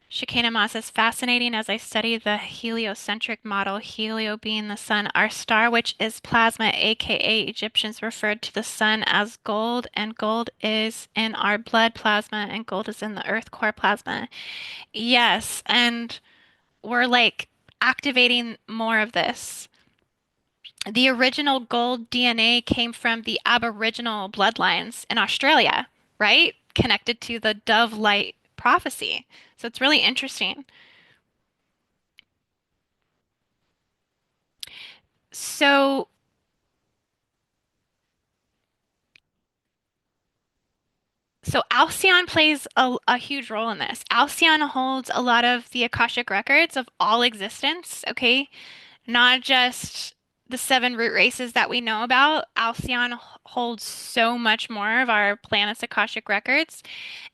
[SPEAKER 1] Shekinah Moss is fascinating as I study the heliocentric model, helio being the sun, our star, which is plasma, aka Egyptians referred to the sun as gold, and gold is in our blood plasma, and gold is in the earth core plasma. Yes, and we're like activating more of this. The original gold DNA came from the Aboriginal bloodlines in Australia, right? Connected to the dove light prophecy. So it's really interesting. So, so Alcyon plays a huge role in this. Alcyon holds a lot of the Akashic records of all existence, okay? Not just the seven root races that we know about. Alcyon holds so much more of our planet's Akashic records.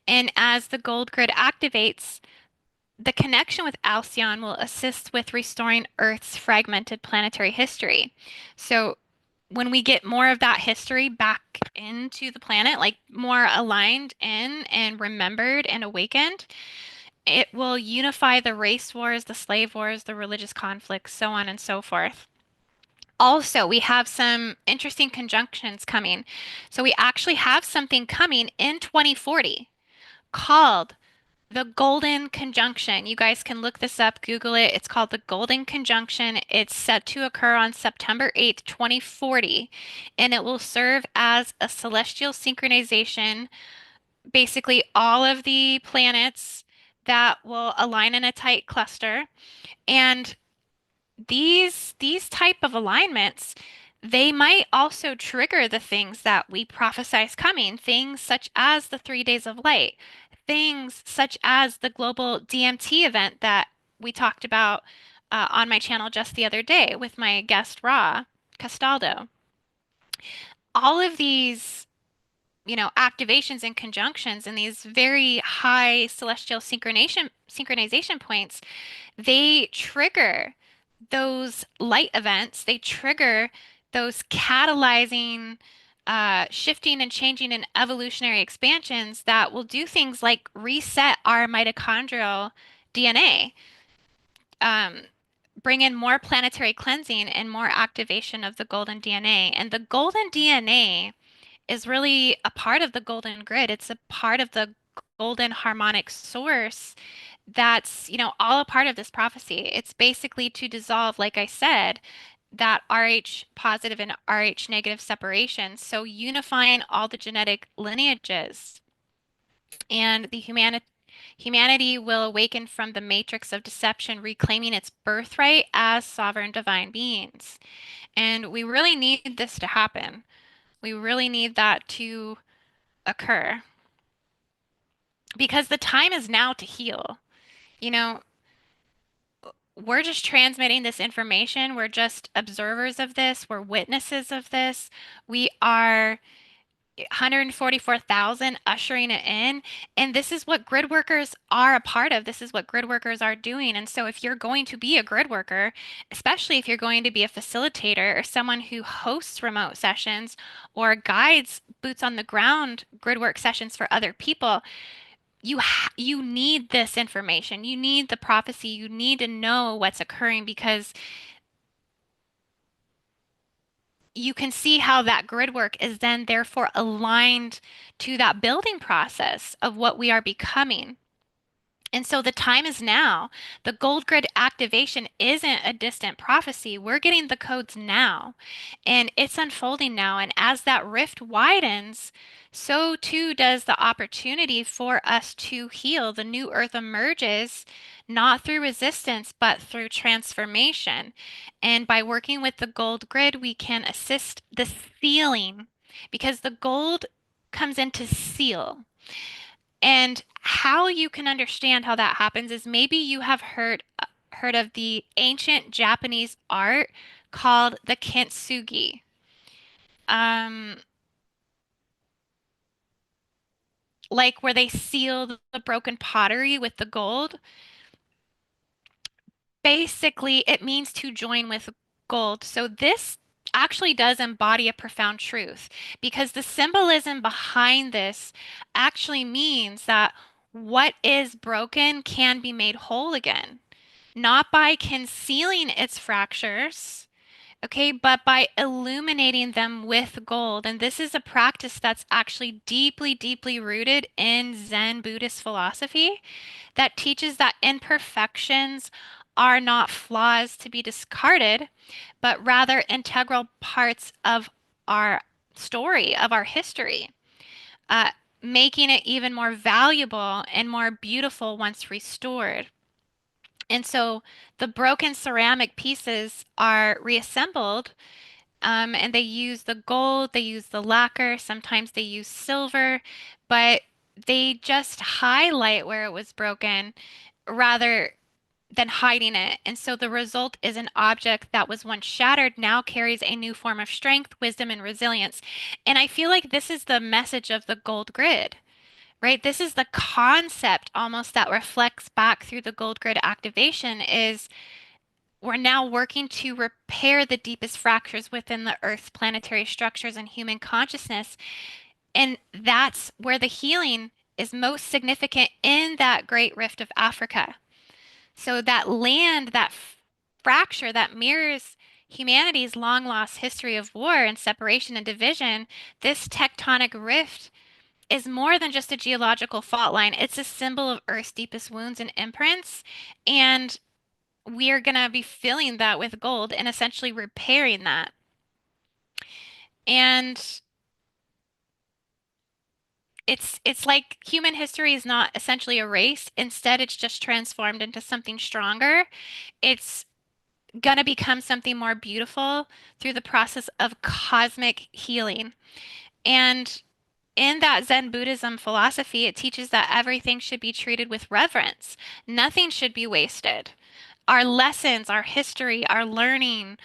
[SPEAKER 1] And as the gold grid activates, the connection with Alcyon will assist with restoring Earth's fragmented planetary history. So when we get more of that history back into the planet, like more aligned in and remembered and awakened, it will unify the race wars, the slave wars, the religious conflicts, so on and so forth. Also, we have some interesting conjunctions coming. So we actually have something coming in 2040 called the Golden Conjunction. You guys can look this up, Google it. It's called the Golden Conjunction. It's set to occur on September 8th, 2040, and it will serve as a celestial synchronization. Basically, all of the planets that will align in a tight cluster. And these type of alignments, they might also trigger the things that we prophesize coming, things such as the 3 days of light, things such as the global DMT event that we talked about on my channel just the other day with my guest Ra Castaldo. All of these, activations and conjunctions and these very high celestial synchronization points, they trigger those light events, they trigger those catalyzing, shifting and changing and evolutionary expansions that will do things like reset our mitochondrial DNA, um, bring in more planetary cleansing and more activation of the golden DNA. And the golden DNA is really a part of the golden grid. It's a part of the golden harmonic source that's, all a part of this prophecy. It's basically to dissolve, like I said, that Rh positive and Rh negative separation. So unifying all the genetic lineages and the humanity will awaken from the matrix of deception, reclaiming its birthright as sovereign divine beings. And we really need this to happen. We really need that to occur because the time is now to heal. You know, we're just transmitting this information. We're just observers of this. We're witnesses of this. We are 144,000 ushering it in. And this is what grid workers are a part of. This is what grid workers are doing. And so if you're going to be a grid worker, especially if you're going to be a facilitator or someone who hosts remote sessions or guides boots on the ground grid work sessions for other people, you need this information. You need the prophecy. You need to know what's occurring because you can see how that grid work is then therefore aligned to that building process of what we are becoming. And so the time is now. The gold grid activation isn't a distant prophecy. We're getting the codes now, and it's unfolding now. And as that rift widens, so too does the opportunity for us to heal. The new earth emerges not through resistance, but through transformation. And by working with the gold grid, we can assist the sealing because the gold comes in to seal. And how you can understand how that happens is maybe you have heard of the ancient Japanese art called the kintsugi. Um, like where they seal the broken pottery with the gold. Basically, it means to join with gold. So this actually does embody a profound truth because the symbolism behind this actually means that what is broken can be made whole again, not by concealing its fractures, okay, but by illuminating them with gold. And this is a practice that's actually deeply, deeply rooted in Zen Buddhist philosophy that teaches that imperfections are not flaws to be discarded, but rather integral parts of our story, of our history, uh, making it even more valuable and more beautiful once restored. And so the broken ceramic pieces are reassembled, and they use the gold, they use the lacquer, sometimes they use silver, but they just highlight where it was broken rather than hiding it. And so the result is an object that was once shattered now carries a new form of strength, wisdom, and resilience. And I feel like this is the message of the gold grid, right? This is the concept almost that reflects back through the gold grid activation is we're now working to repair the deepest fractures within the Earth's planetary structures and human consciousness. And that's where the healing is most significant in that great rift of Africa. So that land, that fracture that mirrors humanity's long lost history of war and separation and division, this tectonic rift is more than just a geological fault line. It's a symbol of Earth's deepest wounds and imprints. And we are going to be filling that with gold and essentially repairing that. And it's like human history is not essentially erased. Instead, it's just transformed into something stronger. It's going to become something more beautiful through the process of cosmic healing. And in that Zen Buddhism philosophy, it teaches that everything should be treated with reverence. Nothing should be wasted. Our lessons, our history, our learning,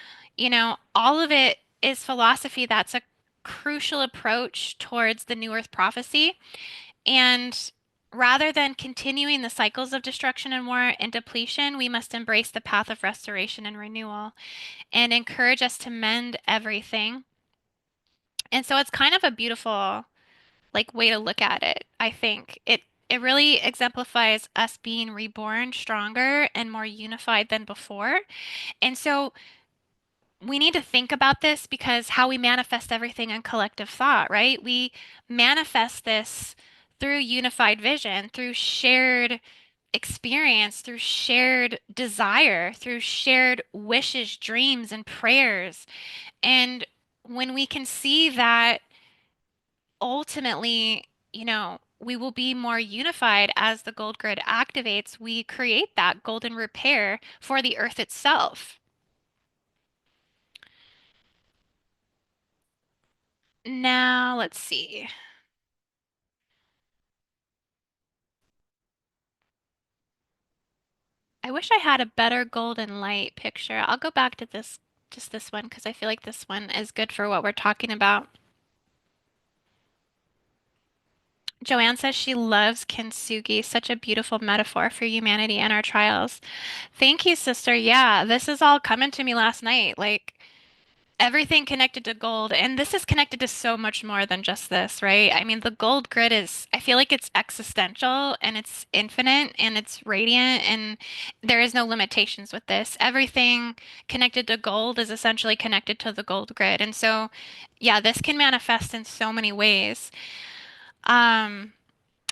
[SPEAKER 1] all of it is philosophy that's a crucial approach towards the New Earth prophecy. And rather than continuing the cycles of destruction and war and depletion, we must embrace the path of restoration and renewal and encourage us to mend everything. And so it's kind of a beautiful like way to look at it. I think it really exemplifies us being reborn stronger and more unified than before. And so we need to think about this because how we manifest everything in collective thought, right? We manifest this through unified vision, through shared experience, through shared desire, through shared wishes, dreams, and prayers. And when we can see that ultimately, we will be more unified as the gold grid activates, we create that golden repair for the earth itself. Now, let's see. I wish I had a better golden light picture. I'll go back to just this one, because I feel like this one is good for what we're talking about. Joanne says she loves kintsugi, such a beautiful metaphor for humanity and our trials. Thank you, sister. Yeah, this is all coming to me last night. Like everything connected to gold. And this is connected to so much more than just this, right? I mean, the gold grid is, I feel like it's existential and it's infinite and it's radiant and there is no limitations with this. Everything connected to gold is essentially connected to the gold grid. And so, yeah, this can manifest in so many ways. Um,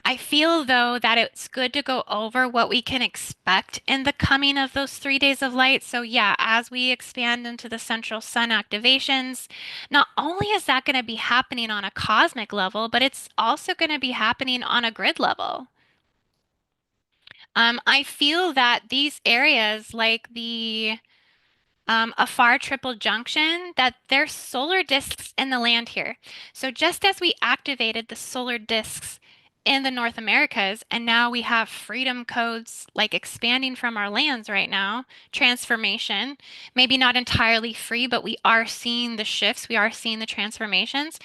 [SPEAKER 1] I feel though that it's good to go over what we can expect in the coming of those 3 days of light. So, yeah, as we expand into the central sun activations, not only is that going to be happening on a cosmic level, but it's also going to be happening on a grid level. I feel that these areas, like the a far triple junction, that there's solar disks in the land here. So just as we activated the solar disks in the North Americas, and now we have freedom codes like expanding from our lands right now, transformation, maybe not entirely free, but we are seeing the shifts, we are seeing the transformations,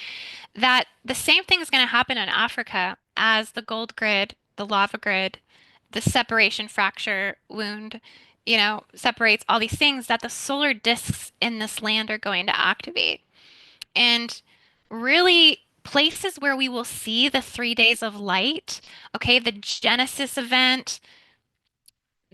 [SPEAKER 1] that the same thing is going to happen in Africa as the gold grid, the lava grid, the separation fracture wound separates all these things that the solar disks in this land are going to activate. And really, places where we will see the 3 days of light, okay, the Genesis event,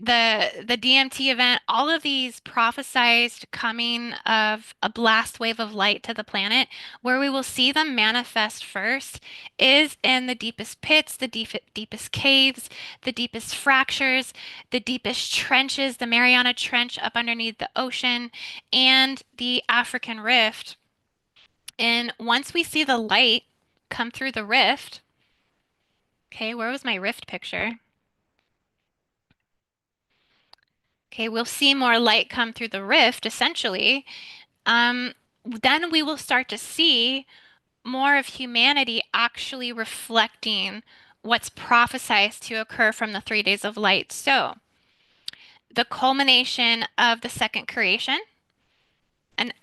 [SPEAKER 1] the DMT event, all of these prophesized coming of a blast wave of light to the planet, where we will see them manifest first is in the deepest pits, the deepest caves, the deepest fractures, the deepest trenches, the Mariana Trench up underneath the ocean, and the African Rift. And once we see the light come through the rift, okay, where was my rift picture? Okay, we'll see more light come through the rift, essentially. Um, then we will start to see more of humanity actually reflecting what's prophesized to occur from the 3 days of light. So, the culmination of the second creation,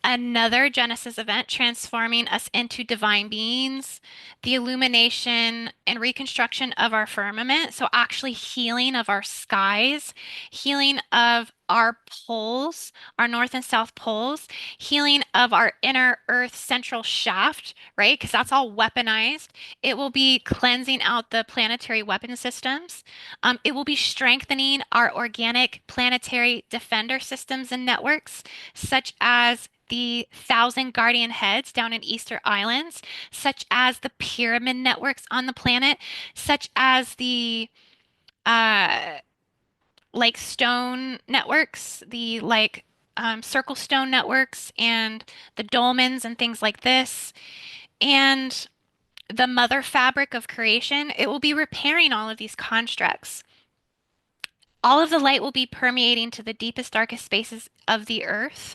[SPEAKER 1] another Genesis event transforming us into divine beings, the illumination and reconstruction of our firmament. So, actually, healing of our skies, healing of our poles, our north and south poles, healing of our inner earth central shaft, right? Because that's all weaponized. It will be cleansing out the planetary weapon systems. It will be strengthening our organic planetary defender systems and networks, such as the Thousand Guardian Heads down in Easter Islands, such as the pyramid networks on the planet, such as the uh, like stone networks, the circle stone networks, and the dolmens and things like this, and the mother fabric of creation. It will be repairing all of these constructs. All of the light will be permeating to the deepest, darkest spaces of the earth.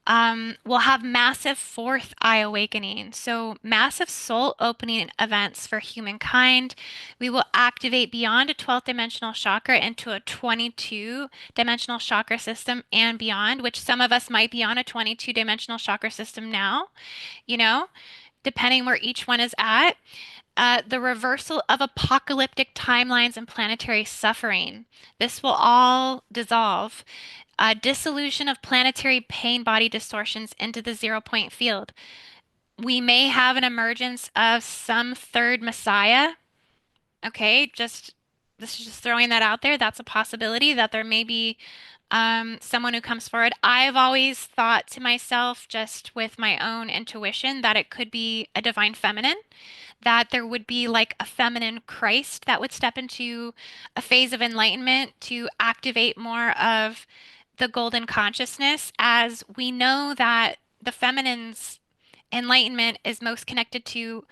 [SPEAKER 1] We'll have massive fourth eye awakening. So, massive soul opening events for humankind. We will activate beyond a 12th dimensional chakra into a 22 dimensional chakra system and beyond, which some of us might be on a 22 dimensional chakra system now, you know, depending where each one is at. The reversal of apocalyptic timelines and planetary suffering. This will all dissolve. Dissolution of planetary pain body distortions into the 0 point field. We may have an emergence of some third Messiah. Okay, just this is just throwing that out there. That's a possibility that there may be someone who comes forward. I've always thought to myself, just with my own intuition, that it could be a divine feminine, that there would be like a feminine Christ that would step into a phase of enlightenment to activate more of the golden consciousness, as we know that the feminine's enlightenment is most connected to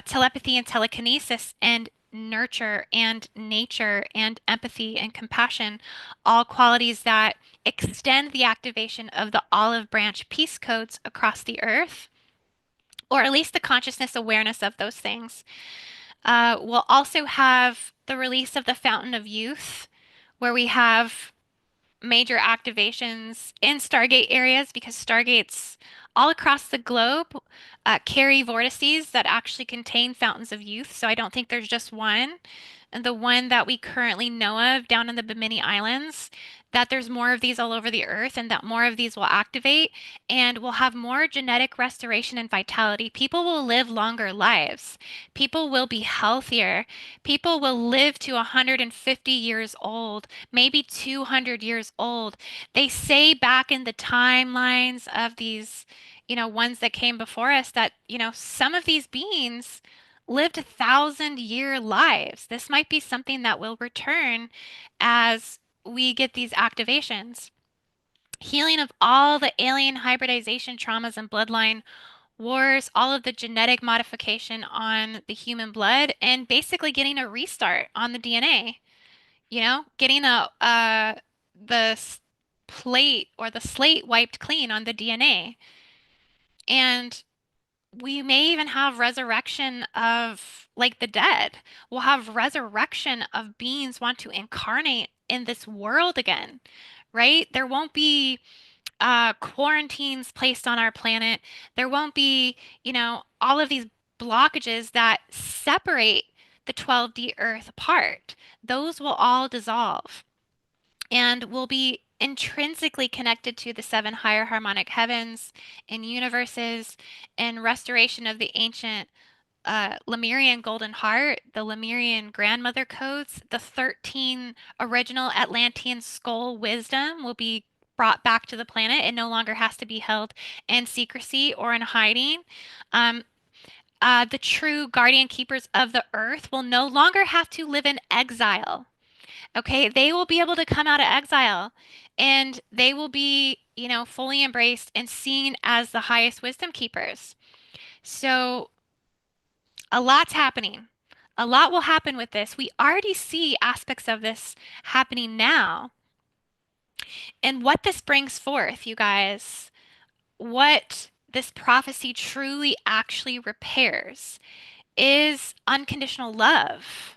[SPEAKER 1] telepathy and telekinesis and nurture and nature and empathy and compassion, all qualities that extend the activation of the olive branch peace codes across the earth, or at least the consciousness awareness of those things. We'll also have the release of the Fountain of Youth, where we have major activations in Stargate areas, because Stargates all across the globe carry vortices that actually contain fountains of youth. So I don't think there's just one. And the one that we currently know of down in the Bimini Islands, that there's more of these all over the earth, and that more of these will activate, and we'll have more genetic restoration and vitality. People will live longer lives. People will be healthier. People will live to 150 years old, maybe 200 years old. They say back in the timelines of these, ones that came before us, that, some of these beings lived 1,000-year lives. This might be something that will return as we get these activations. Healing of all the alien hybridization traumas and bloodline wars, all of the genetic modification on the human blood, and basically getting a restart on the DNA. Getting the plate or the slate wiped clean on the DNA. And we may even have resurrection of like the dead. We'll have resurrection of beings want to incarnate in this world again, right? There won't be quarantines placed on our planet. There won't be, all of these blockages that separate the 12D Earth apart. Those will all dissolve. and will be intrinsically connected to the seven higher harmonic heavens and universes and restoration of the ancient Lemurian golden heart, the Lemurian grandmother codes, the 13 original Atlantean skull wisdom will be brought back to the planet. It no longer has to be held in secrecy or in hiding. Um, the true guardian keepers of the earth will no longer have to live in exile. Okay, they will be able to come out of exile and they will be, fully embraced and seen as the highest wisdom keepers. So, a lot's happening. A lot will happen with this. We already see aspects of this happening now. And what this brings forth, you guys, what this prophecy truly actually repairs is unconditional love.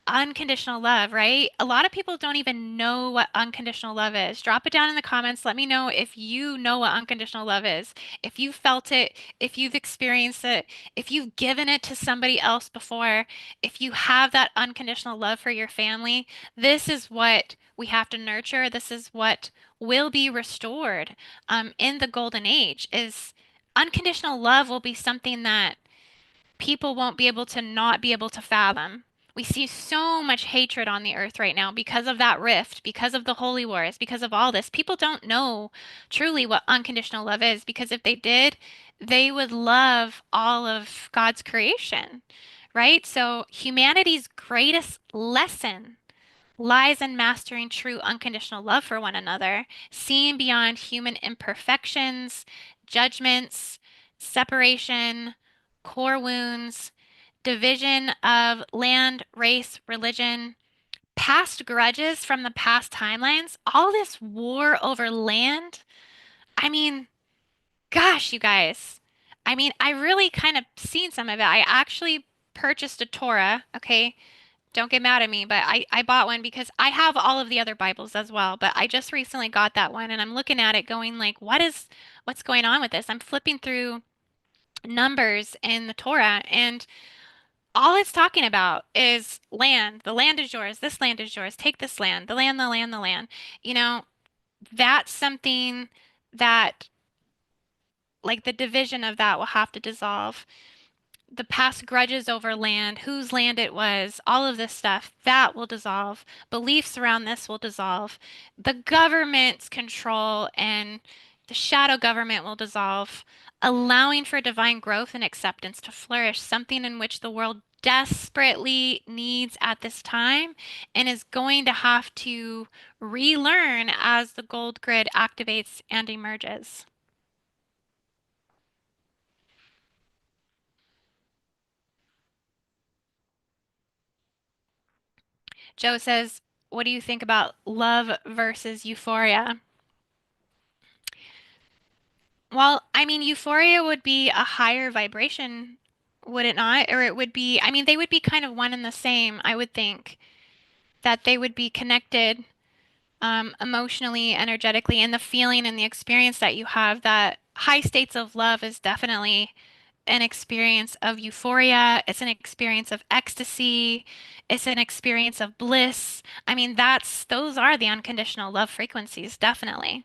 [SPEAKER 1] Unconditional love, right? A lot of people don't even know what unconditional love is. Drop it down in the comments. Let me know if you know what unconditional love is. If you felt it, if you've experienced it, if you've given it to somebody else before, if you have that unconditional love for your family, this is what we have to nurture. This is what will be restored in the golden age is unconditional love will be something that people won't be able to not be able to fathom. We see so much hatred on the earth right now because of that rift, because of the holy wars, because of all this. People don't know truly what unconditional love is because if they did, they would love all of God's creation, right? So humanity's greatest lesson lies in mastering true unconditional love for one another, seeing beyond human imperfections, judgments, separation, core wounds, division of land, race, religion, past grudges from the past timelines, all this war over land. I mean, gosh, you guys. I mean, I really kind of seen some of it. I actually purchased a Torah, okay? Don't get mad at me, but I bought one because I have all of the other Bibles as well, but I just recently got that one and I'm looking at it going like, what's going on with this? I'm flipping through numbers in the Torah and all it's talking about is land. The land is yours. This land is yours. Take this land. The land, the land, the land. You know, that's something that like the division of that will have to dissolve. The past grudges over land, whose land it was, all of this stuff, that will dissolve. Beliefs around this will dissolve. The government's control and the shadow government will dissolve, allowing for divine growth and acceptance to flourish, something in which the world desperately needs at this time and is going to have to relearn as the gold grid activates and emerges. Joe says, what do you think about love versus euphoria? Well, I mean, euphoria would be a higher vibration, would it not? Or it would be, I mean, they would be kind of one and the same, I would think, that they would be connected emotionally, energetically, and the feeling and the experience that you have, that high states of love is definitely an experience of euphoria. It's an experience of ecstasy. It's an experience of bliss. I mean, those are the unconditional love frequencies, definitely.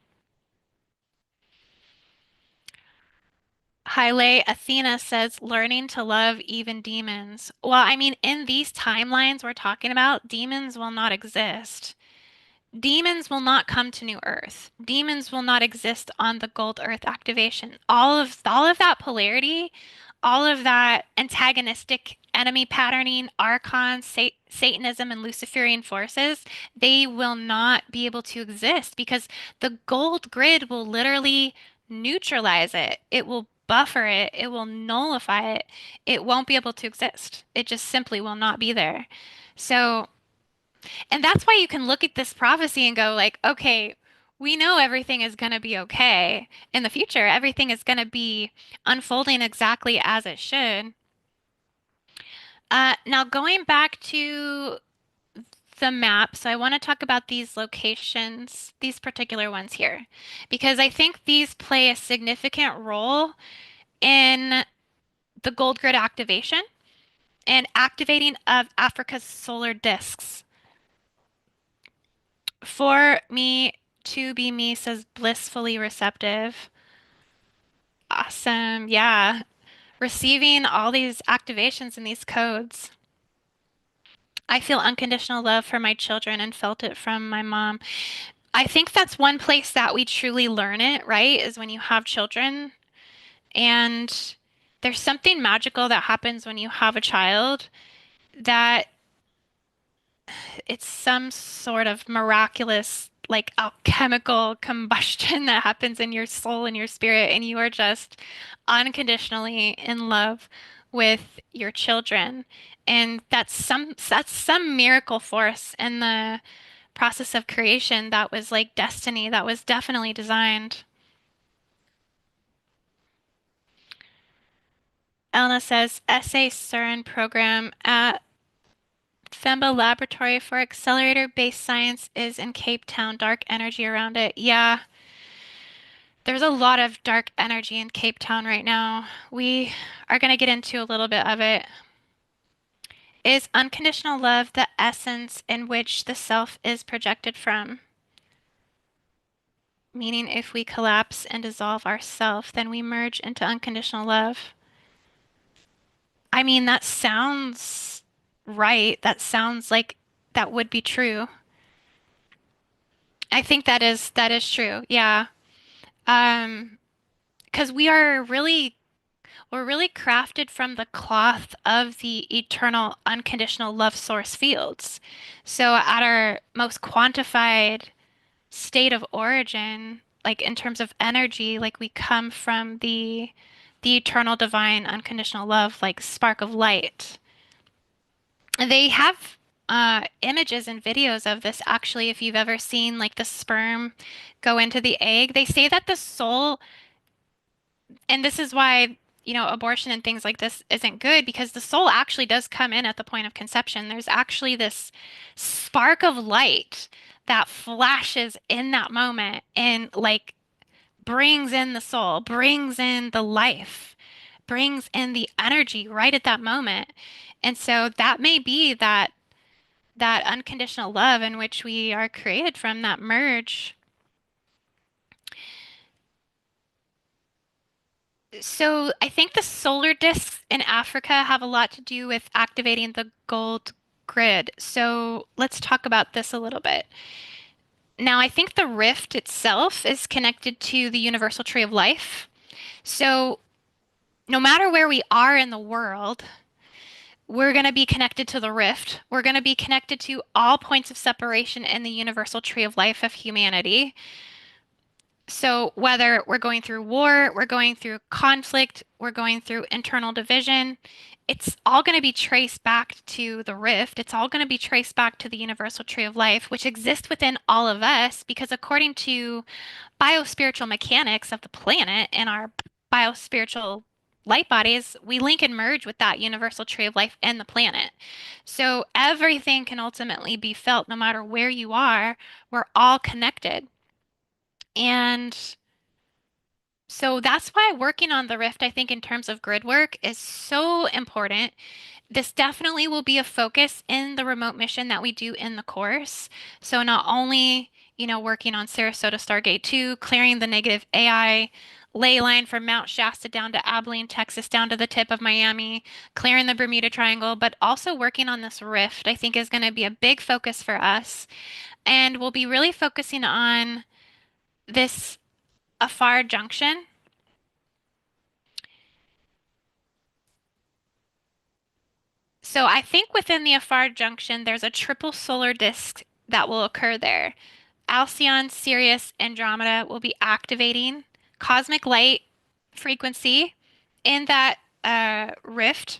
[SPEAKER 1] Hyle Athena says, learning to love even demons. Well, I mean, in these timelines we're talking about, demons will not exist. Demons will not come to New Earth. Demons will not exist on the Gold Earth activation. All of that polarity, all of that antagonistic enemy patterning, archons, Satanism, and Luciferian forces, they will not be able to exist because the gold grid will literally neutralize it. It will buffer it. It will nullify it. It won't be able to exist. It just simply will not be there. So and that's why you can look at this prophecy and go like, okay, we know everything is going to be okay in the future. Everything is going to be unfolding exactly as it should. Now going back to the map, so I want to talk about these locations, these particular ones here, because I think these play a significant role in the gold grid activation and activating of Africa's solar disks. For me to be me says blissfully receptive. Awesome. Yeah. Receiving all these activations and these codes. I feel unconditional love for my children and felt it from my mom. I think that's one place that we truly learn it, right? Is when you have children. And there's something magical that happens when you have a child that it's some sort of miraculous, like alchemical combustion that happens in your soul and your spirit, and you are just unconditionally in love with your children. And that's some miracle force in the process of creation that was like destiny, that was definitely designed. Elna says, essay CERN program at Femba Laboratory for Accelerator-Based Science is in Cape Town. Dark energy around it. Yeah, there's a lot of dark energy in Cape Town right now. We are going to get into a little bit of it. Is unconditional love the essence in which the self is projected from? Meaning, if we collapse and dissolve ourself, then we merge into unconditional love. I mean, that sounds right. That sounds like that would be true. I think that is true. Yeah. Um, because we're really crafted from the cloth of the eternal unconditional love source fields. So at our most quantified state of origin, like in terms of energy, like we come from the eternal divine unconditional love, like spark of light. They have images and videos of this actually, if you've ever seen like the sperm go into the egg. They say that the soul, and this is why, abortion and things like this isn't good because the soul actually does come in at the point of conception. There's actually this spark of light that flashes in that moment and like brings in the soul, brings in the life, brings in the energy right at that moment. And so that may be that unconditional love in which we are created from, that merge. So I think the solar discs in Africa have a lot to do with activating the gold grid. So let's talk about this a little bit. Now, I think the rift itself is connected to the universal tree of life. So no matter where we are in the world, we're going to be connected to the rift. We're going to be connected to all points of separation in the universal tree of life of humanity. So, whether we're going through war, we're going through conflict, we're going through internal division, it's all going to be traced back to the rift. It's all going to be traced back to the universal tree of life, which exists within all of us, because according to biospiritual mechanics of the planet and our biospiritual light bodies, we link and merge with that universal tree of life and the planet. So, everything can ultimately be felt no matter where you are. We're all connected. And so that's why working on the Rift, I think, in terms of grid work is so important. This definitely will be a focus in the remote mission that we do in the course. So not only, working on Sarasota Stargate 2, clearing the negative AI ley line from Mount Shasta down to Abilene, Texas, down to the tip of Miami, clearing the Bermuda Triangle, but also working on this Rift, I think is going to be a big focus for us. And we'll be really focusing on this Afar Junction. So I think within the Afar Junction, there's a triple solar disk that will occur there. Alcyon, Sirius, Andromeda will be activating cosmic light frequency in that rift.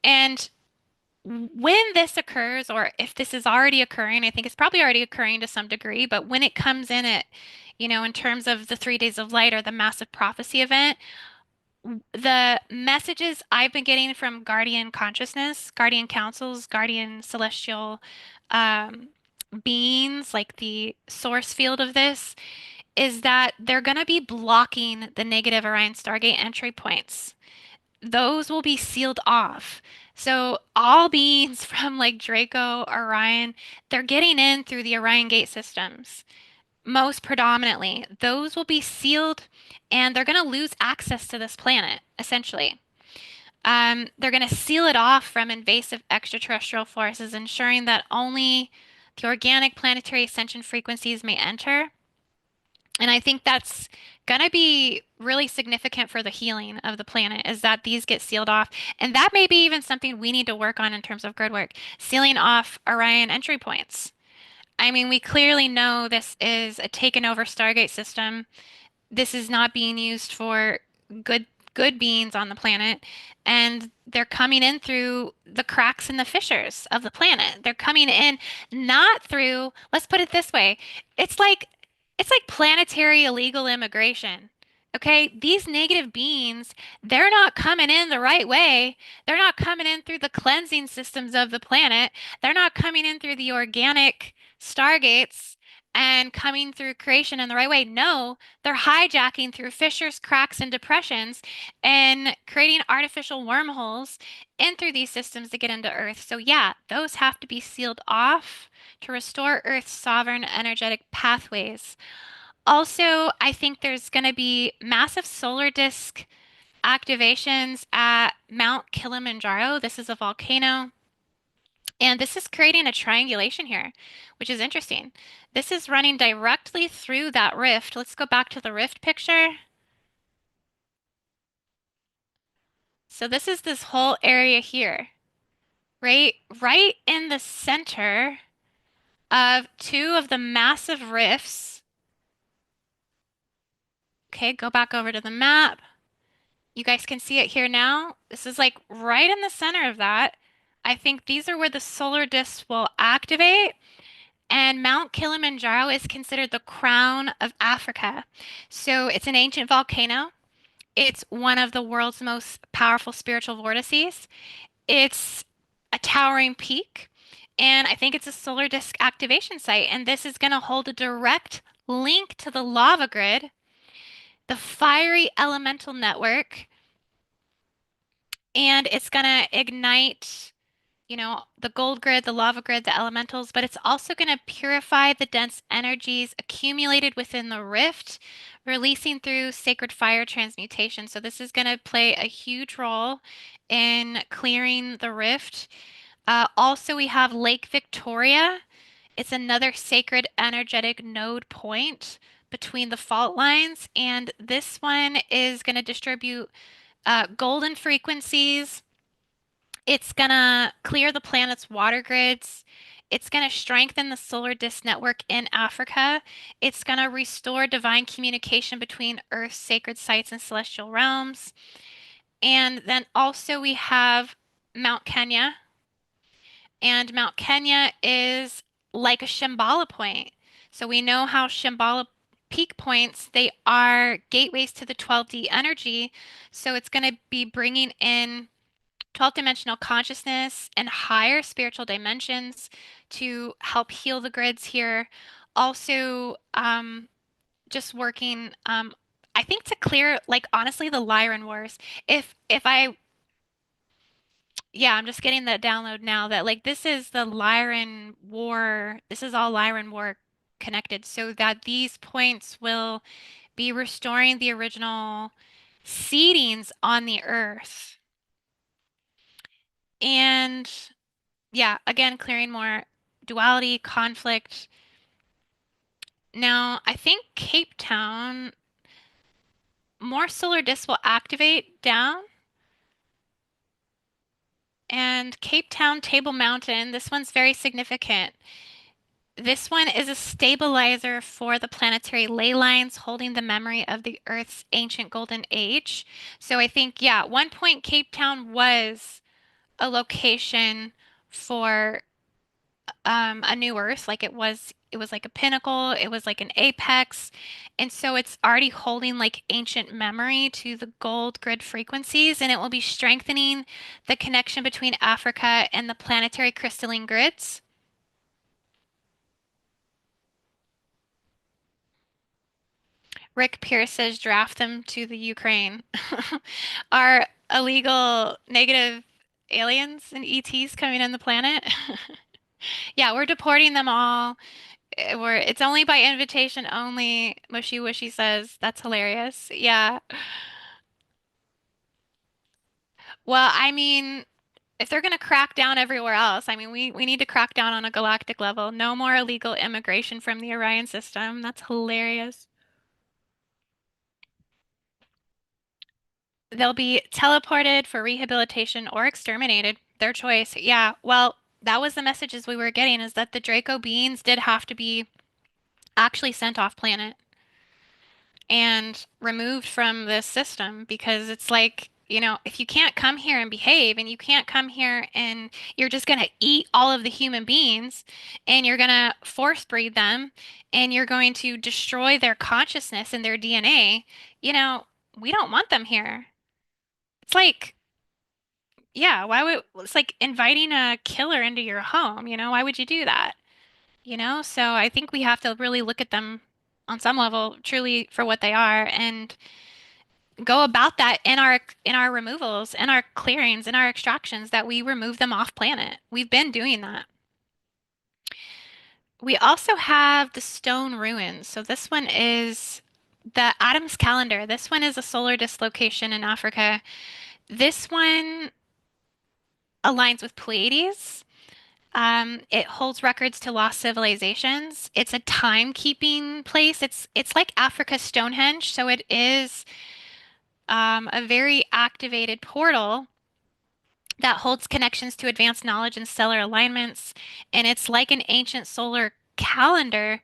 [SPEAKER 1] And when this occurs, or if this is already occurring, I think it's probably already occurring to some degree, but when it comes in at, in terms of the 3 days of light or the massive prophecy event, the messages I've been getting from guardian consciousness, guardian councils, guardian celestial um, beings, like the source field of this, is that they're going to be blocking the negative Orion Stargate entry points. Those will be sealed off. So all beings from like Draco, Orion, they're getting in through the Orion gate systems. Most predominantly, those will be sealed and they're going to lose access to this planet, essentially. They're going to seal it off from invasive extraterrestrial forces, ensuring that only the organic planetary ascension frequencies may enter. And I think that's going to be really significant for the healing of the planet is that these get sealed off. And that may be even something we need to work on in terms of grid work, sealing off Orion entry points. I mean, we clearly know this is a taken over Stargate system. This is not being used for good good beings on the planet, and they're coming in through the cracks and the fissures of the planet. They're coming in not through, let's put it this way, it's like it's like planetary illegal immigration. Okay, these negative beings, they're not coming in the right way. They're not coming in through the cleansing systems of the planet. They're not coming in through the organic stargates and coming through creation in the right way. No, they're hijacking through fissures, cracks, and depressions and creating artificial wormholes in through these systems to get into Earth. So, yeah, those have to be sealed off to restore Earth's sovereign energetic pathways. Also, I think there's going to be massive solar disk activations at Mount Kilimanjaro. This is a volcano. And this is creating a triangulation here, which is interesting. This is running directly through that rift. Let's go back to the rift picture. So this is this whole area here, right in the center of two of the massive rifts. Okay, go back over to the map. You guys can see it here now. This is like right in the center of that. I think these are where the solar disks will activate. And Mount Kilimanjaro is considered the crown of Africa. So it's an ancient volcano. It's one of the world's most powerful spiritual vortices. It's a towering peak, and I think it's a solar disk activation site. And this is going to hold a direct link to the lava grid, the fiery elemental network, and it's going to ignite, the gold grid, the lava grid, the elementals, but it's also going to purify the dense energies accumulated within the rift, releasing through sacred fire transmutation. So this is going to play a huge role in clearing the rift. Also, we have Lake Victoria. It's another sacred energetic node point between the fault lines, and this one is going to distribute golden frequencies. It's gonna clear the planet's water grids. It's gonna strengthen the solar disk network in Africa. It's gonna restore divine communication between Earth's sacred sites and celestial realms. And then also we have Mount Kenya. And Mount Kenya is like a Shambhala point. So we know how Shambhala peak points, they are gateways to the 12D energy. So it's going to be bringing in 12th dimensional consciousness and higher spiritual dimensions to help heal the grids here. Also, just working, I think to clear, like honestly, the Lyran wars. If I, yeah, I'm just getting that download now that like this is the Lyran war. This is all Lyran war connected, so that these points will be restoring the original seedings on the earth. And yeah, again, clearing more duality, conflict. Now, I think Cape Town, more solar disks will activate down. And Cape Town Table Mountain, this one's very significant. This one is a stabilizer for the planetary ley lines, holding the memory of the Earth's ancient golden age. So I think, yeah, at one point Cape Town was a location for a new Earth. Like it was like a pinnacle, it was like an apex. And so it's already holding like ancient memory to the gold grid frequencies, and it will be strengthening the connection between Africa and the planetary crystalline grids. Rick Pierce says draft them to the Ukraine. Our illegal negative aliens and ETs coming on the planet. Yeah, we're deporting them all. It's only by invitation only. Mushy Wishy says that's hilarious. Yeah. Well, I mean, if they're going to crack down everywhere else, I mean, we need to crack down on a galactic level. No more illegal immigration from the Orion system. That's hilarious. They'll be teleported for rehabilitation or exterminated. Their choice. Yeah. Well, that was the messages we were getting is that the Draco beings did have to be actually sent off planet and removed from this system because it's like, if you can't come here and behave and you can't come here and you're just going to eat all of the human beings and you're going to force breed them and you're going to destroy their consciousness and their DNA, we don't want them here. It's like, yeah, it's like inviting a killer into your home, why would you do that? So I think we have to really look at them on some level truly for what they are and go about that in our removals, in our clearings, in our extractions that we remove them off planet. We've been doing that. We also have the stone ruins. So this one is the Adam's calendar. This one is a solar dislocation in Africa. This one aligns with Pleiades. It holds records to lost civilizations. It's a timekeeping place. It's like Africa's Stonehenge, so it is a very activated portal that holds connections to advanced knowledge and stellar alignments. And it's like an ancient solar calendar,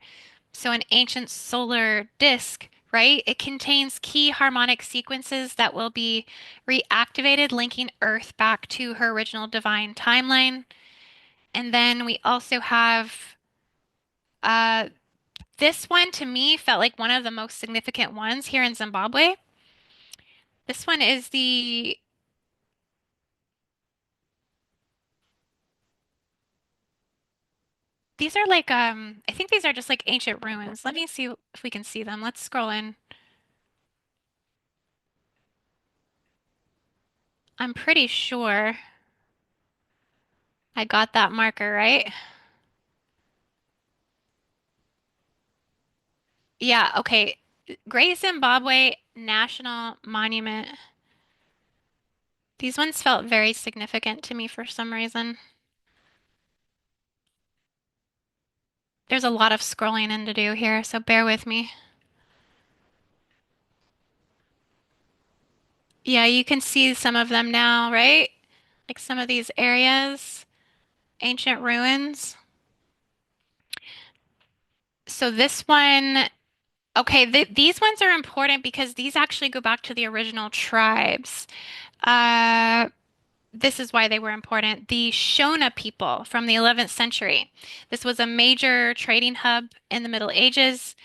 [SPEAKER 1] so an ancient solar disk, right? It contains key harmonic sequences that will be reactivated, linking Earth back to her original divine timeline. And then we also have uh, this one to me felt like one of the most significant ones here in Zimbabwe. This one is these are like I think these are just like ancient ruins. Let me see if we can see them. Let's scroll in. I'm pretty sure I got that marker right. Yeah, okay. Great Zimbabwe National Monument. These ones felt very significant to me for some reason. There's a lot of scrolling in to do here, so bear with me. Yeah, you can see some of them now, right? Like some of these areas, ancient ruins. So this one, okay, these ones are important because these actually go back to the original tribes. Uh, this is why they were important. The Shona people from the 11th century. This was a major trading hub in the Middle Ages,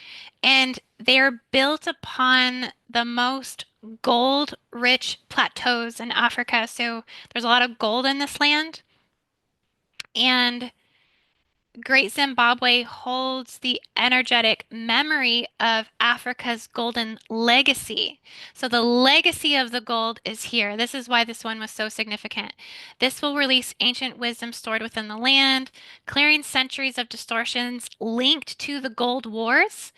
[SPEAKER 1] and they're built upon the most gold-rich plateaus in Africa. So there's a lot of gold in this land, and Great Zimbabwe holds the energetic memory of Africa's golden legacy. So the legacy of the gold is here. This is why this one was so significant. This will release ancient wisdom stored within the land, clearing centuries of distortions linked to the gold wars,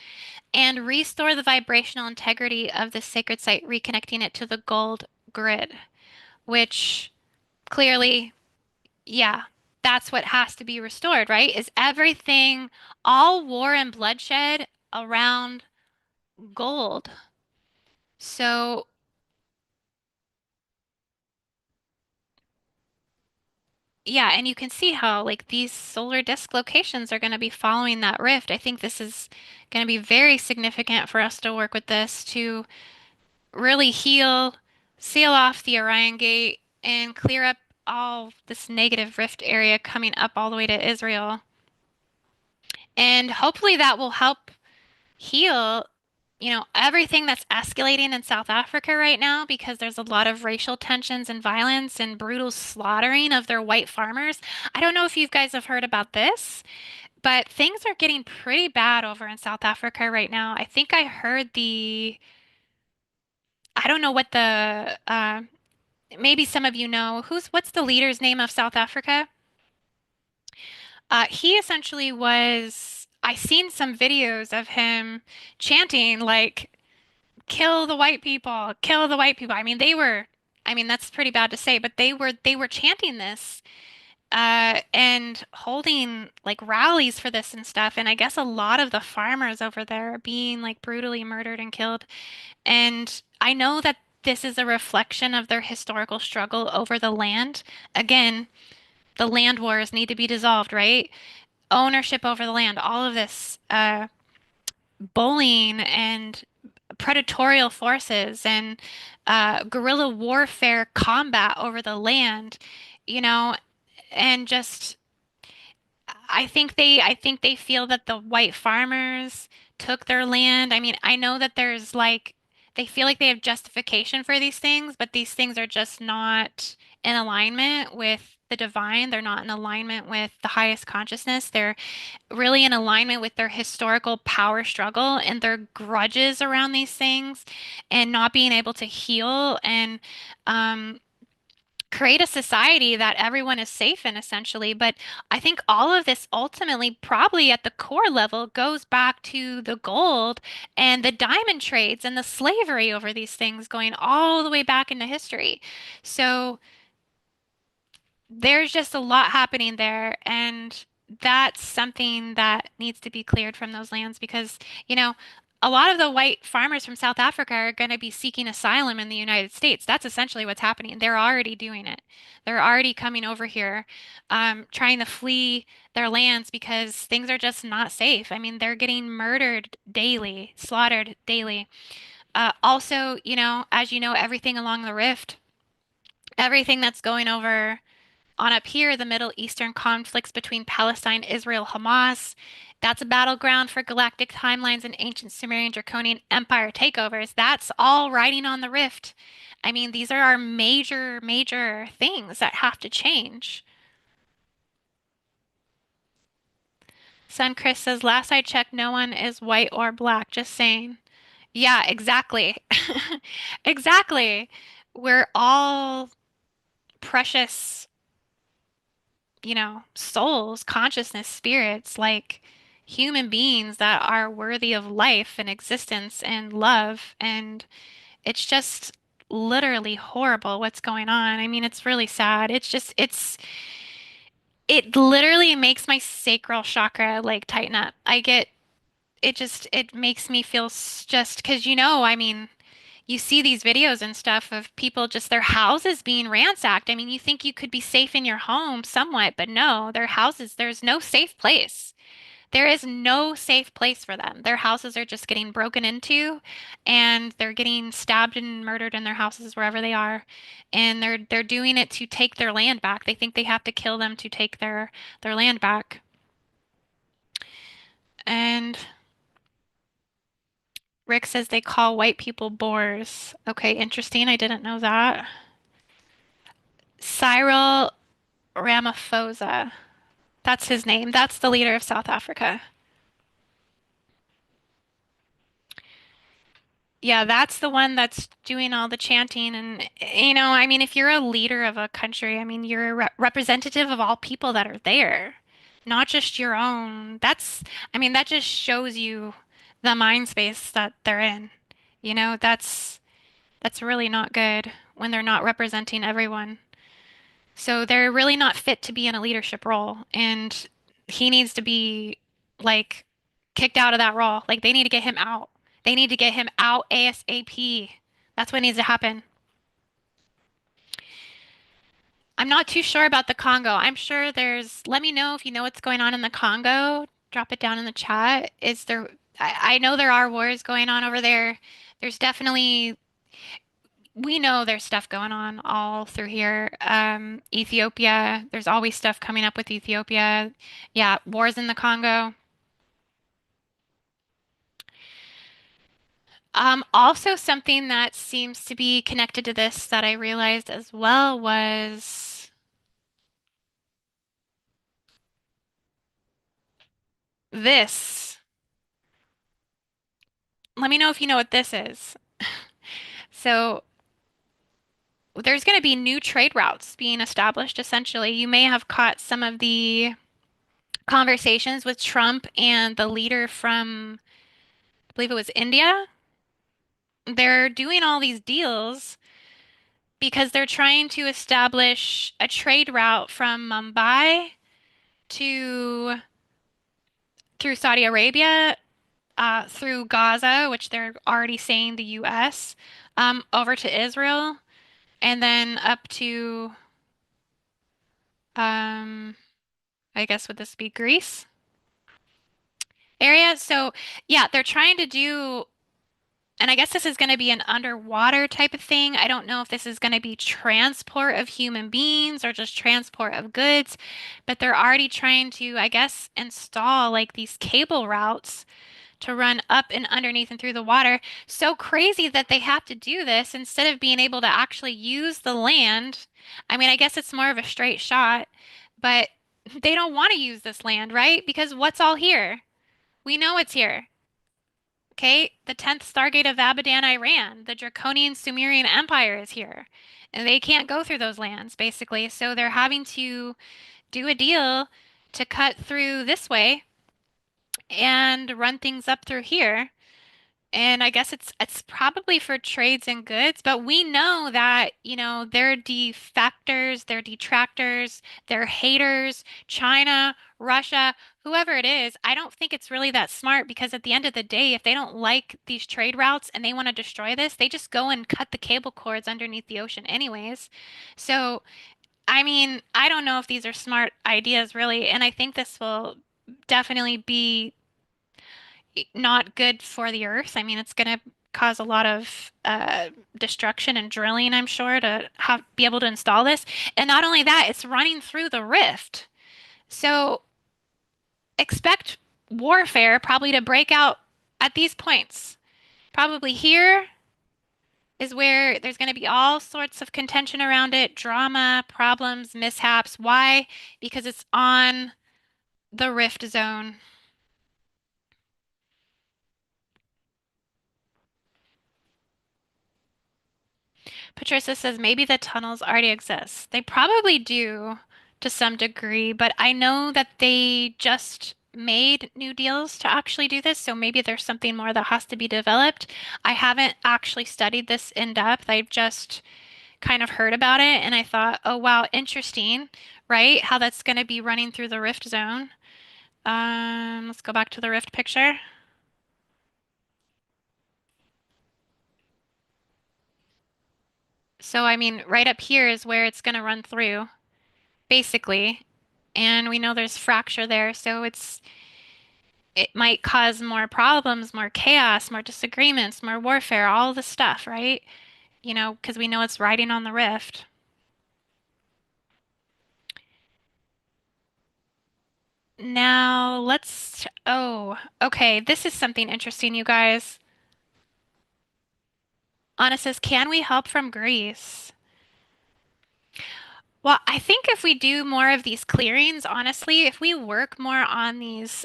[SPEAKER 1] and restore the vibrational integrity of the sacred site, reconnecting it to the gold grid, which clearly, yeah, that's what has to be restored, right? Is everything, all war and bloodshed around gold. So, yeah, and you can see how like these solar disk locations are going to be following that rift. I think this is going to be very significant for us to work with this to really heal, seal off the Orion Gate, and clear up all this negative rift area coming up all the way to Israel. And hopefully that will help heal, everything that's escalating in South Africa right now because there's a lot of racial tensions and violence and brutal slaughtering of their white farmers. I don't know if you guys have heard about this, but things are getting pretty bad over in South Africa right now. I think I heard I don't know what the maybe some of you know what's the leader's name of South Africa? He essentially was. I seen some videos of him chanting like "kill the white people, kill the white people." I mean, they were. I mean, that's pretty bad to say, but they were chanting this and holding like rallies for this and stuff. And I guess a lot of the farmers over there are being like brutally murdered and killed. And I know that this is a reflection of their historical struggle over the land. Again, the land wars need to be dissolved, right? Ownership over the land, all of this bullying and predatorial forces and guerrilla warfare combat over the land, you know, and just I think they feel that the white farmers took their land. I mean, I know that there's like they feel like they have justification for these things, but these things are just not in alignment with the divine. They're not in alignment with the highest consciousness. They're really in alignment with their historical power struggle and their grudges around these things and not being able to heal and um create a society that everyone is safe in, essentially. But I think all of this ultimately, probably at the core level, goes back to the gold and the diamond trades and the slavery over these things going all the way back into history. So there's just a lot happening there, and that's something that needs to be cleared from those lands because, you know, a lot of the white farmers from South Africa are going to be seeking asylum in the United States. That's essentially what's happening. They're already doing it. They're already coming over here, trying to flee their lands because things are just not safe. I mean, they're getting murdered daily, slaughtered daily. Also, as you know, everything along the rift, everything that's going over on up here, the Middle Eastern conflicts between Palestine, Israel, Hamas. That's a battleground for galactic timelines and ancient Sumerian Draconian Empire takeovers. That's all riding on the rift. I mean, these are our major, major things that have to change. Son Chris says, last I checked, no one is white or black. Just saying. Yeah, exactly. Exactly. We're all precious souls, consciousness, spirits, like human beings that are worthy of life and existence and love. And it's just literally horrible what's going on. I mean, it's really sad. It literally makes my sacral chakra like tighten up. It makes me feel just because, I mean, you see these videos and stuff of people just their houses being ransacked. I mean, you think you could be safe in your home somewhat, but no, their houses, there's no safe place. There is no safe place for them. Their houses are just getting broken into and they're getting stabbed and murdered in their houses wherever they are. And they're doing it to take their land back. They think they have to kill them to take their land back. And Rick says they call white people boars. Okay, interesting. I didn't know that. Cyril Ramaphosa. That's his name. That's the leader of South Africa. Yeah, that's the one that's doing all the chanting. And, I mean, if you're a leader of a country, I mean, you're a representative of all people that are there, not just your own. I mean, that just shows you the mind space that they're in. That's really not good when they're not representing everyone. So they're really not fit to be in a leadership role. And he needs to be like kicked out of that role. Like they need to get him out. They need to get him out ASAP. That's what needs to happen. I'm not too sure about the Congo. I'm sure let me know if you know what's going on in the Congo. Drop it down in the chat. I know there are wars going on over there. There's definitely we know there's stuff going on all through here. Ethiopia, there's always stuff coming up with Ethiopia. Yeah, wars in the Congo. Also something that seems to be connected to this that I realized as well was this. Let me know if you know what this is. So there's going to be new trade routes being established, essentially. You may have caught some of the conversations with Trump and the leader from, I believe it was India. They're doing all these deals because they're trying to establish a trade route from Mumbai to through Saudi Arabia, through Gaza, which they're already saying the U.S., over to Israel, and then up to, um, I guess would this be Greece area? So yeah, they're trying to do, and I guess this is going to be an underwater type of thing. I don't know if this is going to be transport of human beings or just transport of goods, but they're already trying to, I guess, install like these cable routes to run up and underneath and through the water. So crazy that they have to do this instead of being able to actually use the land. I mean, I guess it's more of a straight shot, but they don't want to use this land, right? Because what's all here? We know it's here. Okay, the 10th Stargate of Abadan, Iran, the Draconian Sumerian Empire is here. And they can't go through those lands, basically. So they're having to do a deal to cut through this way and run things up through here. And I guess it's probably for trades and goods, but we know that, they're defectors, they're detractors, they're haters, China, Russia, whoever it is. I don't think it's really that smart because at the end of the day, if they don't like these trade routes and they want to destroy this, they just go and cut the cable cords underneath the ocean anyways. So, I mean, I don't know if these are smart ideas really, and I think this will definitely be not good for the earth. I mean, it's going to cause a lot of destruction and drilling, I'm sure, to be able to install this. And not only that, it's running through the rift. So expect warfare probably to break out at these points. Probably here is where there's going to be all sorts of contention around it, drama, problems, mishaps. Why? Because it's on the rift zone. Patricia says maybe the tunnels already exist. They probably do to some degree, but I know that they just made new deals to actually do this, so maybe there's something more that has to be developed. I haven't actually studied this in depth. I've just kind of heard about it and I thought, oh wow, interesting, right? How that's going to be running through the rift zone. Let's go back to the rift picture. So I mean, right up here is where it's going to run through, basically. And we know there's fracture there, so it might cause more problems, more chaos, more disagreements, more warfare, all the stuff, right? Because we know it's riding on the rift. Now, oh, okay, this is something interesting, you guys. Anna says, can we help from Greece? Well, I think if we do more of these clearings, honestly, if we work more on these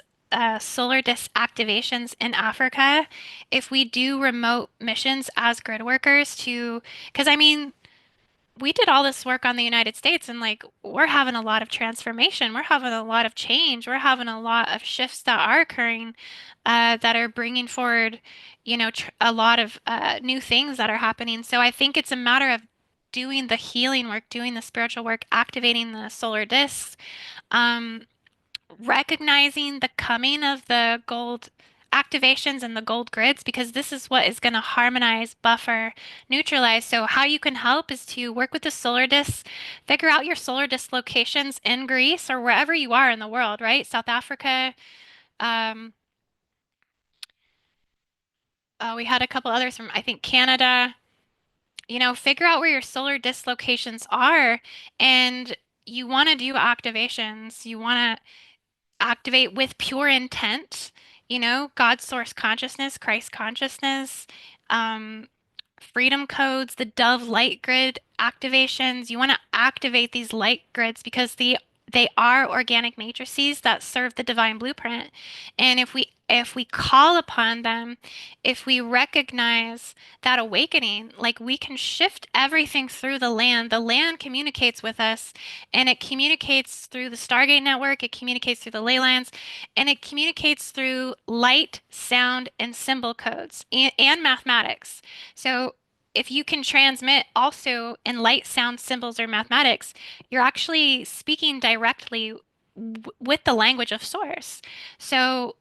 [SPEAKER 1] solar disk activations in Africa, if we do remote missions as grid workers because I mean, we did all this work on the United States and like we're having a lot of transformation. We're having a lot of change. We're having a lot of shifts that are occurring that are bringing forward, a lot of new things that are happening. So I think it's a matter of doing the healing work, doing the spiritual work, activating the solar discs, um, recognizing the coming of the gold activations and the gold grids because this is what is going to harmonize, buffer, neutralize. So how you can help is to work with the solar discs, figure out your solar disk locations in Greece or wherever you are in the world, right? South Africa. Um, we had a couple others from, I think, Canada. Figure out where your solar disk locations are and you want to do activations. You want to activate with pure intent, God's source consciousness, Christ consciousness, um, freedom codes, the dove light grid activations. You want to activate these light grids because They are organic matrices that serve the divine blueprint. And if we call upon them, if we recognize that awakening, like we can shift everything through the land. The land communicates with us, and it communicates through the Stargate network, it communicates through the ley lines, and it communicates through light, sound, and symbol codes and mathematics. So if you can transmit also in light, sound, symbols, or mathematics, you're actually speaking directly with the language of source. So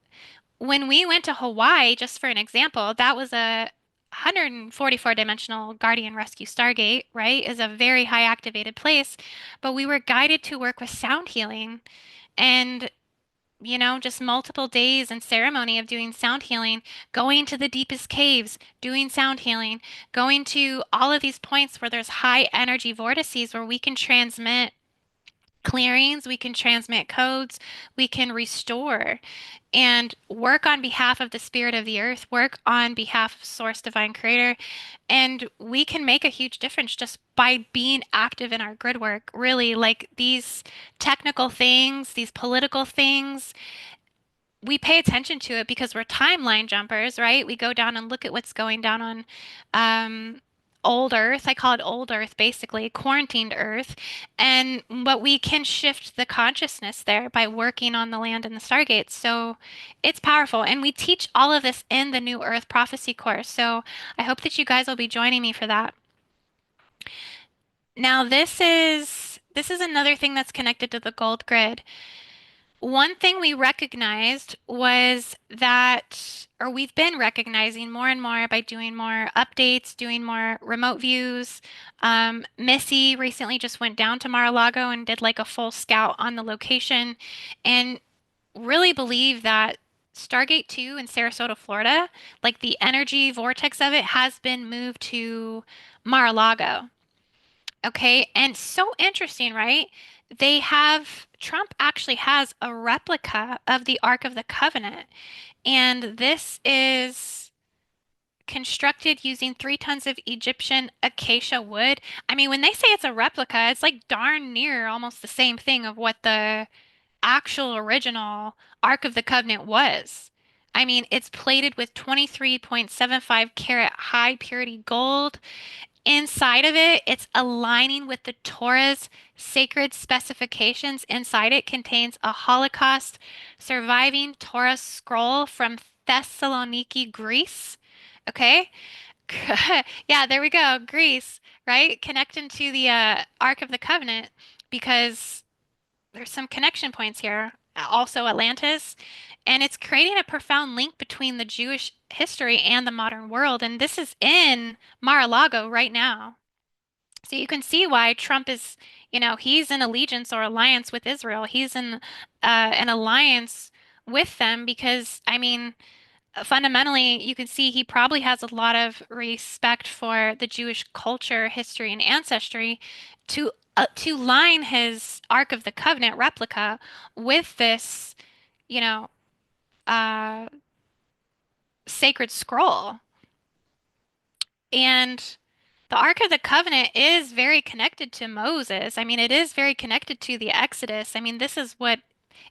[SPEAKER 1] when we went to Hawaii, just for an example, that was a 144 dimensional Guardian Rescue Stargate, right? Is a very high activated place, but we were guided to work with sound healing and just multiple days and ceremony of doing sound healing, going to the deepest caves, doing sound healing, going to all of these points where there's high energy vortices where we can transmit clearings, we can transmit codes, we can restore and work on behalf of the spirit of the earth, work on behalf of Source Divine Creator, and we can make a huge difference just by being active in our grid work. Really, like these technical things, these political things, we pay attention to it because we're timeline jumpers, right? We go down and look at what's going down on um, old Earth. I call it old Earth, basically, quarantined Earth. And but we can shift the consciousness there by working on the land and the stargates. So it's powerful. And we teach all of this in the New Earth Prophecy course. So I hope that you guys will be joining me for that. Now, this is another thing that's connected to the gold grid. One thing we recognized was that, or we've been recognizing more and more by doing more updates, doing more remote views. Missy recently just went down to Mar-a-Lago and did like a full scout on the location and really believe that Stargate 2 in Sarasota, Florida, like the energy vortex of it has been moved to Mar-a-Lago. Okay, and so interesting, right? Trump actually has a replica of the Ark of the Covenant, and this is constructed using 3 tons of Egyptian acacia wood. I mean, when they say it's a replica, it's like darn near almost the same thing of what the actual original Ark of the Covenant was. I mean, it's plated with 23.75 carat high purity gold. Inside of it, it's aligning with the Torah's sacred specifications. Inside it contains a Holocaust surviving Torah scroll from Thessaloniki, Greece. Okay? Yeah, there we go. Greece, right? Connecting to the Ark of the Covenant because there's some connection points here. Also, Atlantis. And it's creating a profound link between the Jewish history and the modern world. And this is in Mar-a-Lago right now. So you can see why Trump is, he's in allegiance or alliance with Israel. He's in an alliance with them because, I mean, fundamentally, you can see he probably has a lot of respect for the Jewish culture, history, and ancestry to line his Ark of the Covenant replica with this, you know, uh, sacred scroll. And the Ark of the Covenant is very connected to Moses. I mean, it is very connected to the Exodus. I mean, this is what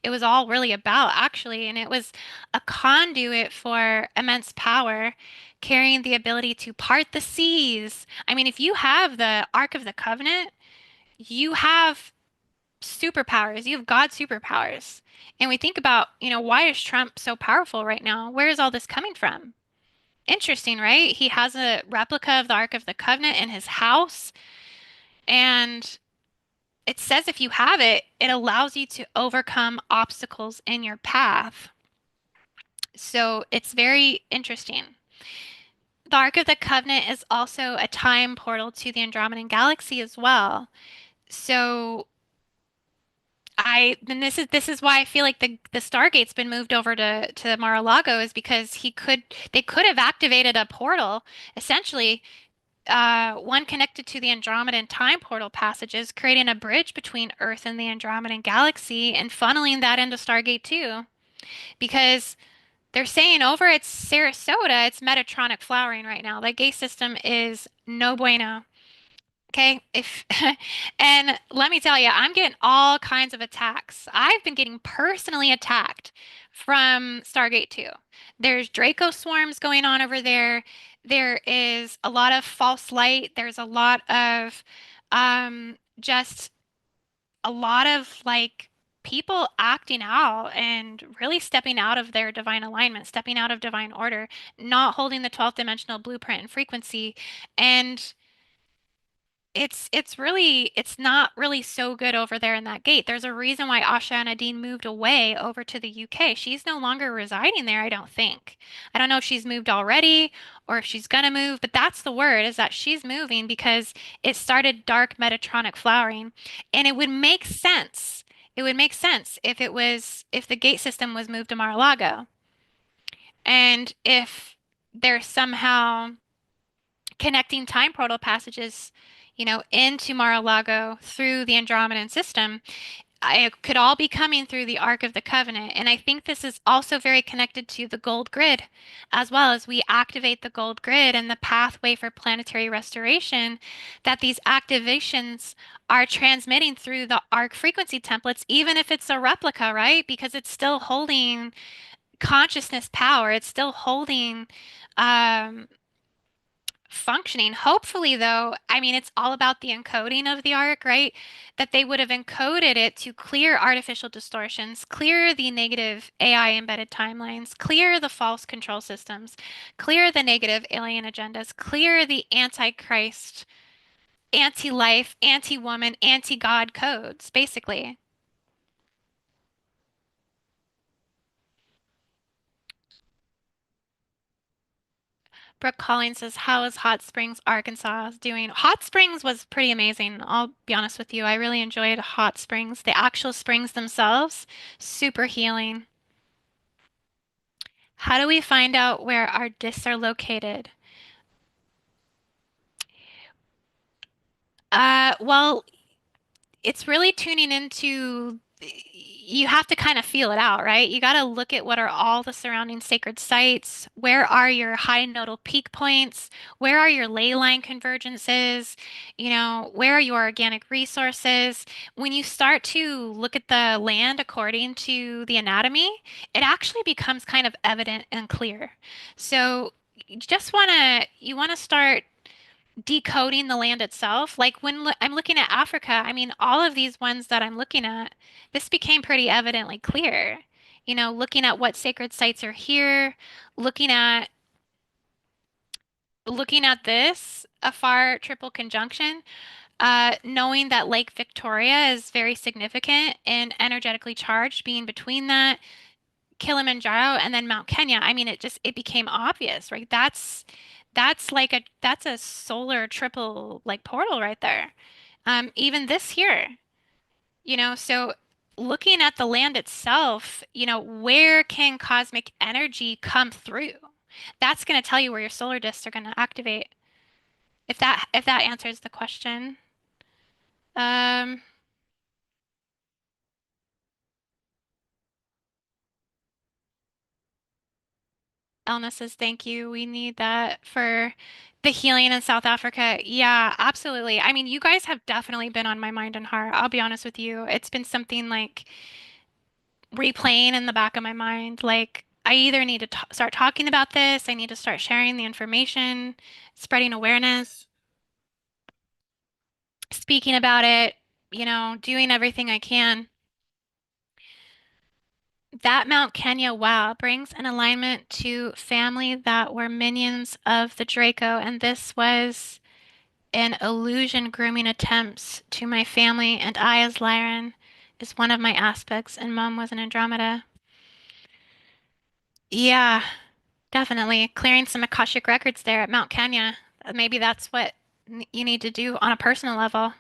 [SPEAKER 1] it was all really about, actually. And it was a conduit for immense power, carrying the ability to part the seas. I mean, if you have the Ark of the Covenant, you have superpowers. You have God superpowers. And we think about, why is Trump so powerful right now? Where is all this coming from? Interesting, right? He has a replica of the Ark of the Covenant in his house, and it says if you have it, it allows you to overcome obstacles in your path. So it's very interesting. The Ark of the Covenant is also a time portal to the Andromedan galaxy as well. So then this is why I feel like the Stargate's been moved over to Mar-a-Lago is because they could have activated a portal essentially one connected to the Andromedan time portal passages, creating a bridge between Earth and the Andromedan galaxy and funneling that into Stargate 2. Because they're saying over at Sarasota, it's Metatronic flowering right now. The gate system is no bueno. Okay, if and let me tell you, I'm getting all kinds of attacks. I've been getting personally attacked from Stargate 2. There's Draco swarms going on over there. There is a lot of false light. There's a lot of just a lot of like people acting out and really stepping out of their divine alignment, stepping out of divine order, not holding the 12th dimensional blueprint and frequency. And it's not really so good over there in that gate. There's a reason why Asha and Nadine moved away over to the UK. She's no longer residing there, I don't think. I don't know if she's moved already or if she's gonna move, but that's the word is that she's moving because it started dark Metatronic flowering. And it would make sense. It would make sense if the gate system was moved to Mar-a-Lago and if there's somehow connecting time portal passages, into Mar-a-Lago through the Andromedan system, it could all be coming through the Ark of the Covenant. And I think this is also very connected to the gold grid, as well as we activate the gold grid and the pathway for planetary restoration, that these activations are transmitting through the Arc frequency templates, even if it's a replica, right? Because it's still holding consciousness power. It's still holding um, functioning. Hopefully, though, I mean, it's all about the encoding of the arc, right? That they would have encoded it to clear artificial distortions, clear the negative AI embedded timelines, clear the false control systems, clear the negative alien agendas, clear the antichrist, anti-life, anti-woman, anti-God codes, basically. Brooke Collins says, "How is Hot Springs, Arkansas doing?" Hot Springs was pretty amazing. I'll be honest with you. I really enjoyed Hot Springs. The actual springs themselves, super healing. How do we find out where our discs are located? Well, it's really tuning into you have to kind of feel it out, right? You got to look at what are all the surrounding sacred sites. Where are your high nodal peak points? Where are your ley line convergences? Where are your organic resources? When you start to look at the land according to the anatomy, it actually becomes kind of evident and clear. So you want to start decoding the land itself. Like when I'm looking at Africa, I mean, all of these ones that I'm looking at, this became pretty evidently clear. Looking at what sacred sites are here, looking at looking at this, a far triple conjunction, knowing that Lake Victoria is very significant and energetically charged, being between that, Kilimanjaro and then Mount Kenya. I mean, it became obvious, right? That's a solar triple like portal right there. Even this here, so looking at the land itself, where can cosmic energy come through? That's going to tell you where your solar discs are going to activate. If that answers the question. Um, Elna says, thank you. We need that for the healing in South Africa. Yeah, absolutely. I mean, you guys have definitely been on my mind and heart. I'll be honest with you. It's been something like replaying in the back of my mind. Like, I either need to start talking about this, I need to start sharing the information, spreading awareness, speaking about it, doing everything I can. That Mount Kenya, wow, brings an alignment to family that were minions of the Draco, and this was an illusion grooming attempts to my family, and I, as Lyran, is one of my aspects, and Mom was an Andromeda. Yeah, definitely. Clearing some Akashic records there at Mount Kenya. Maybe that's what you need to do on a personal level.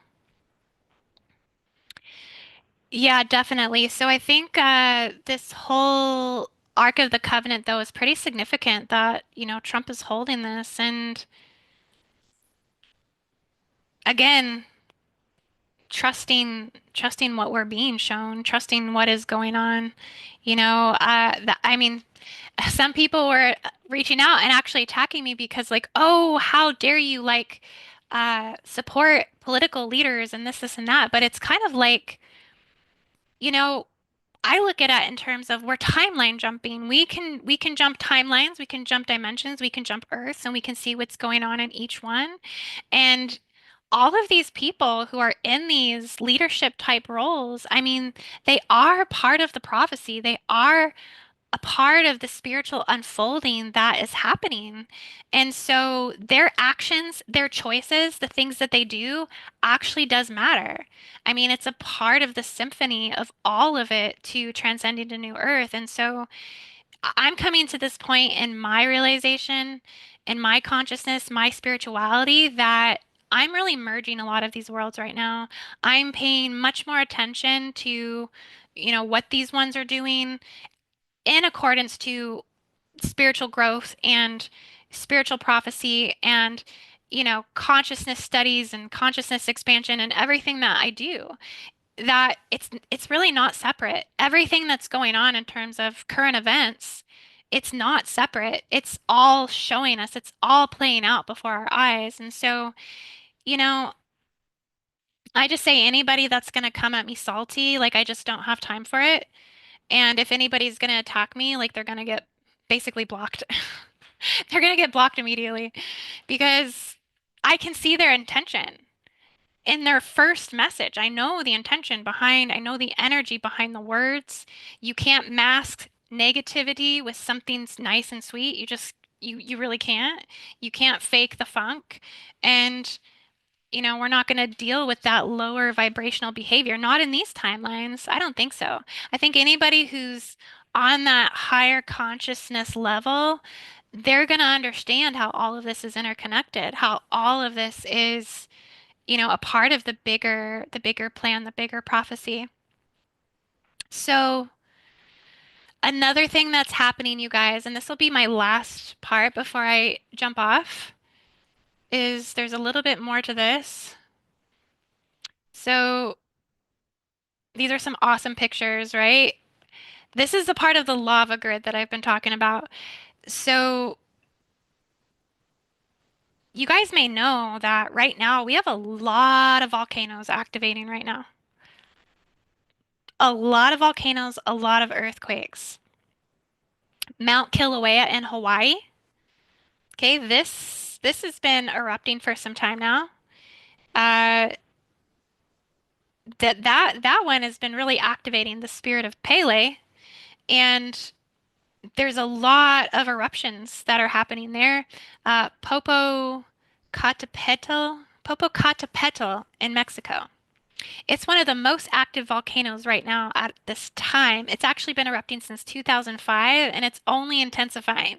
[SPEAKER 1] Yeah, definitely. So I think this whole Ark of the Covenant, though, is pretty significant that, Trump is holding this. And again, trusting what we're being shown, trusting what is going on. I mean, some people were reaching out and actually attacking me because like, oh, how dare you like support political leaders and this and that. But it's kind of like, you know, I look at it in terms of we're timeline jumping. We can jump timelines, we can jump dimensions, we can jump Earths, and we can see what's going on in each one. And all of these people who are in these leadership type roles, I mean, they are part of the prophecy. They are a part of the spiritual unfolding that is happening. And so their actions, their choices, the things that they do actually does matter. I mean, it's a part of the symphony of all of it to transcending to new earth. And so I'm coming to this point in my realization, in my consciousness, my spirituality, that I'm really merging a lot of these worlds right now. I'm paying much more attention to, what these ones are doing in accordance to spiritual growth and spiritual prophecy and consciousness studies and consciousness expansion and everything that I do, that it's really not separate. Everything that's going on in terms of current events, it's not separate. It's all showing us. It's all playing out before our eyes. And so, you know, I just say anybody that's going to come at me salty, like I just don't have time for it. And if anybody's going to attack me, like they're going to get basically blocked. They're going to get blocked immediately because I can see their intention in their first message. I know the intention behind, I know the energy behind the words. You can't mask negativity with something nice and sweet. You really can't. You can't fake the funk. And we're not going to deal with that lower vibrational behavior, not in these timelines. I don't think so. I think anybody who's on that higher consciousness level, they're going to understand how all of this is interconnected, how all of this is, a part of the bigger plan, the bigger prophecy. So, another thing that's happening, you guys, and this will be my last part before I jump off, is there's a little bit more to this. So, these are some awesome pictures, right? This is a part of the lava grid that I've been talking about. So, you guys may know that right now we have a lot of volcanoes activating right now. A lot of volcanoes, a lot of earthquakes. Mount Kilauea in Hawaii. Okay, this has been erupting for some time now. Uh, that one has been really activating the spirit of Pele, and there's a lot of eruptions that are happening there. Popocatépetl in Mexico. It's one of the most active volcanoes right now at this time. It's actually been erupting since 2005, and it's only intensifying.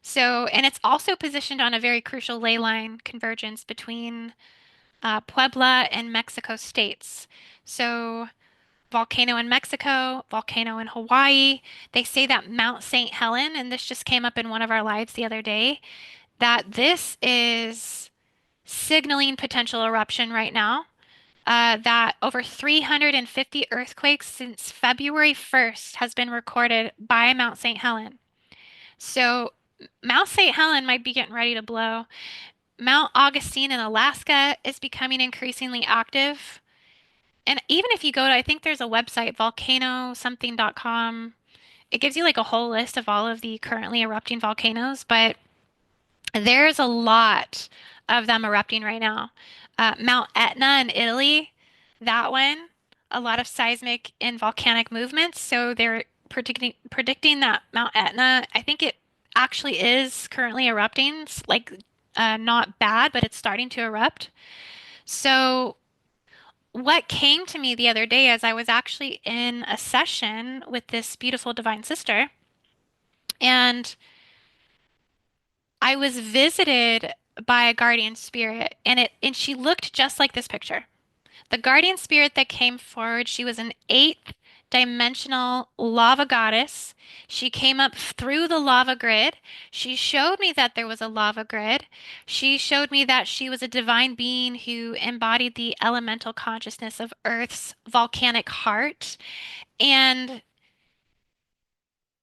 [SPEAKER 1] So, and it's also positioned on a very crucial ley line convergence between Puebla and Mexico states. So, volcano in Mexico, volcano in Hawaii. They say that Mount St. Helen, and this just came up in one of our lives the other day, that this is signaling potential eruption right now. That over 350 earthquakes since February 1st has been recorded by Mount St. Helen. So Mount St. Helen might be getting ready to blow. Mount Augustine in Alaska is becoming increasingly active. And even if you go to, I think there's a website, volcanosomething.com. It gives you like a whole list of all of the currently erupting volcanoes, but there's a lot of them erupting right now. Mount Etna in Italy, that one, a lot of seismic and volcanic movements. So they're predicting that Mount Etna, I think it actually is currently erupting, like not bad, but it's starting to erupt. So what came to me the other day as I was actually in a session with this beautiful divine sister, and I was visited by a guardian spirit, and she looked just like this picture. The guardian spirit that came forward, she was an eighth dimensional lava goddess. She came up through the lava grid. She showed me that there was a lava grid. She showed me that she was a divine being who embodied the elemental consciousness of Earth's volcanic heart. And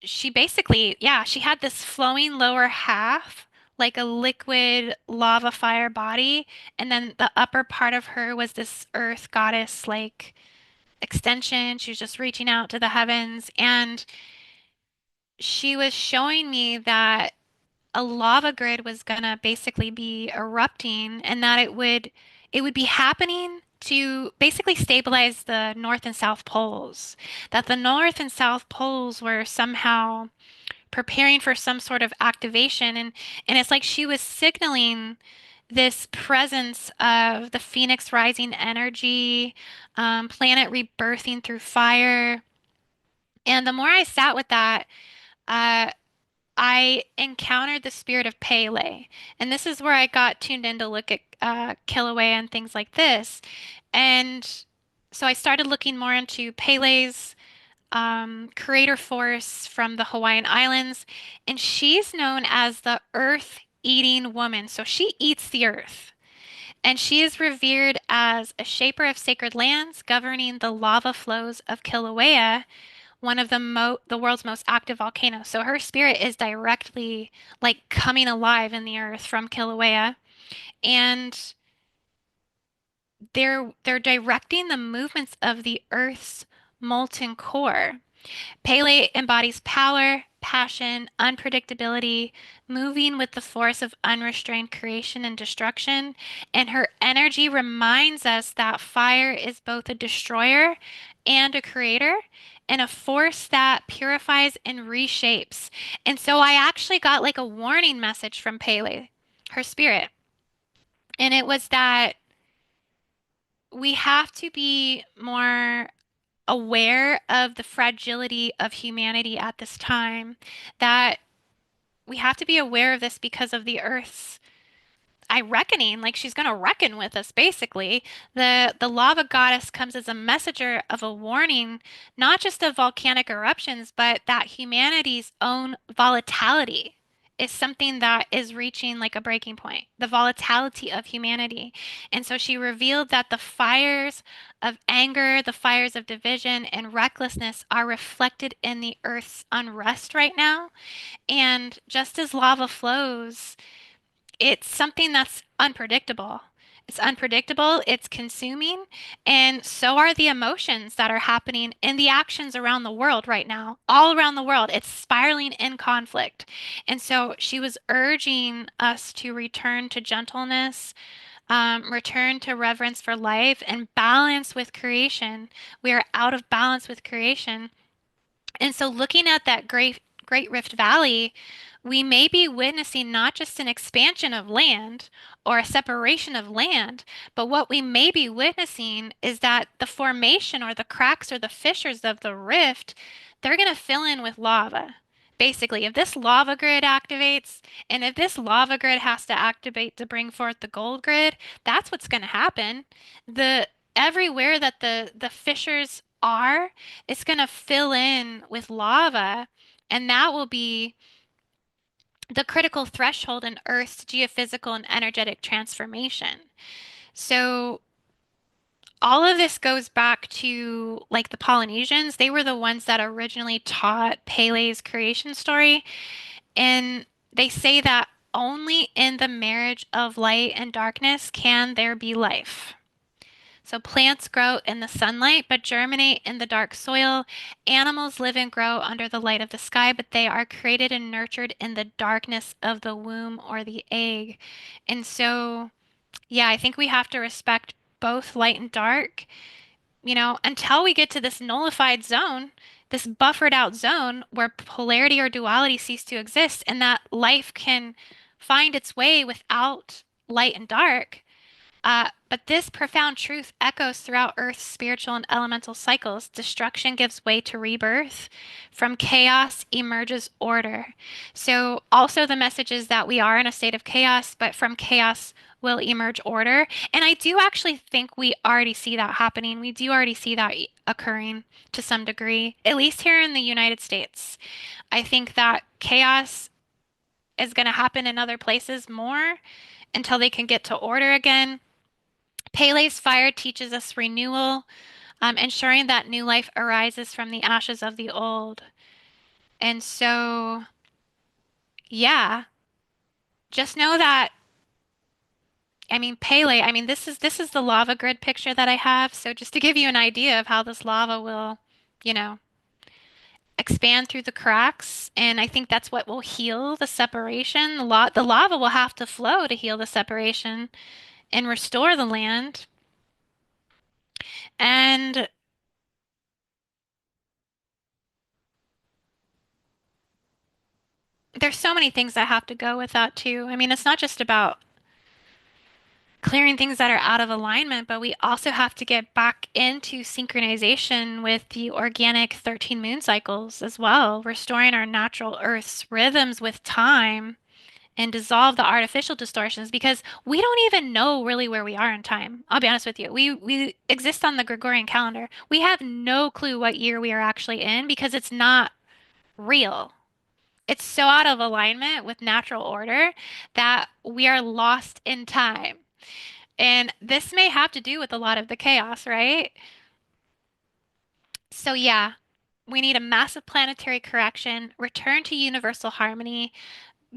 [SPEAKER 1] she basically, yeah, she had this flowing lower half like a liquid lava fire body, and then the upper part of her was this earth goddess like extension. She was just reaching out to the heavens, and she was showing me that a lava grid was gonna basically be erupting and that it would be happening to basically stabilize the North and South poles. That the North and South poles were somehow preparing for some sort of activation, and it's like she was signaling this presence of the phoenix rising energy, planet rebirthing through fire. And the more I sat with that, uh, I encountered the spirit of Pele. And this is where I got tuned in to look at Kilauea and things like this. And so I started looking more into Pele's creator force from the Hawaiian Islands. And she's known as the earth eating woman. So she eats the earth. And she is revered as a shaper of sacred lands, governing the lava flows of Kilauea, one of the world's most active volcanoes. So her spirit is directly like coming alive in the earth from Kilauea, and they're directing the movements of the earth's molten core. Pele embodies power, passion, unpredictability, moving with the force of unrestrained creation and destruction. And her energy reminds us that fire is both a destroyer and a creator, and a force that purifies and reshapes. And so I actually got like a warning message from Pele, her spirit. And it was that we have to be more aware of the fragility of humanity at this time, that we have to be aware of this because of the Earth's reckoning, like she's going to reckon with us basically. The lava goddess comes as a messenger of a warning, not just of volcanic eruptions, but that humanity's own volatility is something that is reaching like a breaking point, the volatility of humanity. And so she revealed that the fires of anger, the fires of division and recklessness are reflected in the earth's unrest right now. And just as lava flows, it's something that's unpredictable. It's unpredictable, it's consuming, and so are the emotions that are happening in the actions around the world right now. All around the world, it's spiraling in conflict. And so she was urging us to return to gentleness, return to reverence for life, and balance with creation. We are out of balance with creation. And so, looking at that Great Rift Valley, we may be witnessing not just an expansion of land or a separation of land, but what we may be witnessing is that the formation or the cracks or the fissures of the rift, they're going to fill in with lava. Basically, if this lava grid activates, and if this lava grid has to activate to bring forth the gold grid, that's what's going to happen. The Everywhere that the fissures are, it's going to fill in with lava, and that will be the critical threshold in Earth's geophysical and energetic transformation. So all of this goes back to like the Polynesians. They were the ones that originally taught Pele's creation story, and they say that only in the marriage of light and darkness can there be life. So plants grow in the sunlight but germinate in the dark soil. Animals live and grow under the light of the sky, but they are created and nurtured in the darkness of the womb or the egg. And so, yeah, I think we have to respect both light and dark, until we get to this nullified zone, this buffered out zone where polarity or duality cease to exist, and that life can find its way without light and dark. But this profound truth echoes throughout Earth's spiritual and elemental cycles. Destruction gives way to rebirth. From chaos emerges order. So, also, the message is that we are in a state of chaos, but from chaos will emerge order. And I do actually think we already see that happening. We do already see that occurring to some degree, at least here in the United States. I think that chaos is going to happen in other places more until they can get to order again. Pele's fire teaches us renewal, ensuring that new life arises from the ashes of the old. And so, yeah, just know that, I mean, Pele, I mean, this is the lava grid picture that I have. So just to give you an idea of how this lava will, you know, expand through the cracks, and I think that's what will heal the separation. The lava will have to flow to heal the separation and restore the land. And there's so many things that have to go with that too. I mean, it's not just about clearing things that are out of alignment, but we also have to get back into synchronization with the organic 13 moon cycles as well, restoring our natural Earth's rhythms with time and dissolve the artificial distortions because we don't even know really where we are in time. I'll be honest with you. We exist on the Gregorian calendar. We have no clue what year we are actually in because it's not real. It's so out of alignment with natural order that we are lost in time. And this may have to do with a lot of the chaos, right? So, yeah, we need a massive planetary correction, return to universal harmony,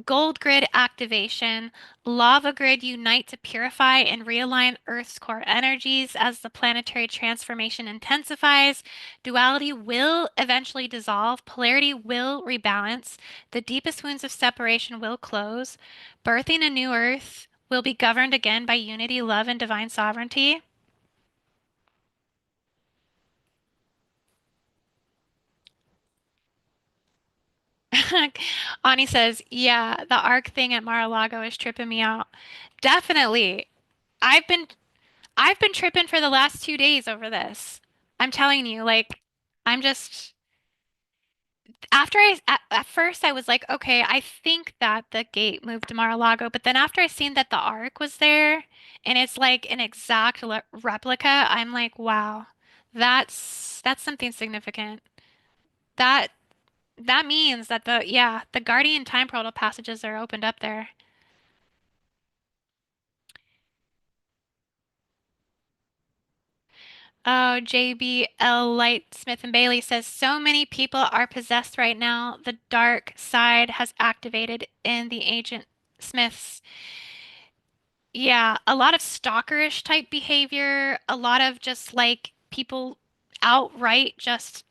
[SPEAKER 1] gold grid activation, lava grid unite to purify and realign Earth's core energies as the planetary transformation intensifies. Duality will eventually dissolve, polarity will rebalance, the deepest wounds of separation will close, birthing a new Earth will be governed again by unity, love, and divine sovereignty. Ani says, "Yeah, the arc thing at Mar-a-Lago is tripping me out." Definitely. I've been I've been tripping for the last 2 days over this. I'm telling you, like, I'm just at first I was like, okay, I think that the gate moved to Mar-a-Lago, but then after I seen that the arc was there and it's like an exact replica, I'm like, wow, that's something significant. That that means that the Guardian time portal passages are opened up there. Oh, JBL Light Smith and Bailey says so many people are possessed right now. The dark side has activated in the Agent Smiths. Yeah, a lot of stalkerish type behavior, a lot of just like people outright just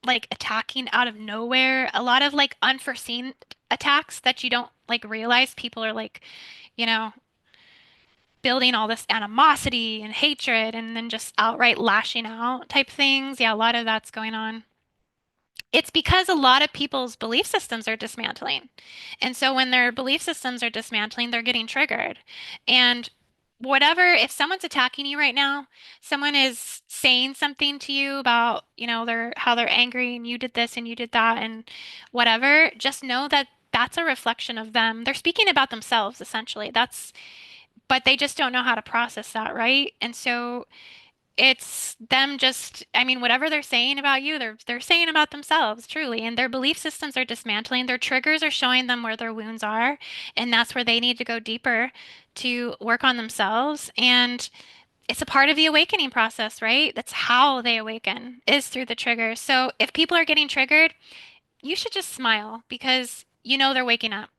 [SPEAKER 1] like attacking out of nowhere, a lot of like unforeseen attacks that you don't like realize people are like, you know, building all this animosity and hatred and then just outright lashing out type things. Yeah, a lot of that's going on. It's because a lot of people's belief systems are dismantling. And so when their belief systems are dismantling, they're getting triggered. And whatever, if someone's attacking you right now, someone is saying something to you about, their how they're angry and you did this and you did that and whatever, just know that that's a reflection of them. They're speaking about themselves essentially. But they just don't know how to process that, right? And so it's them just, I mean, whatever they're saying about you, they're saying about themselves, truly. And their belief systems are dismantling. Their triggers are showing them where their wounds are, and that's where they need to go deeper to work on themselves. And it's a part of the awakening process, right? That's how they awaken, is through the triggers. So if people are getting triggered, you should just smile because you know they're waking up.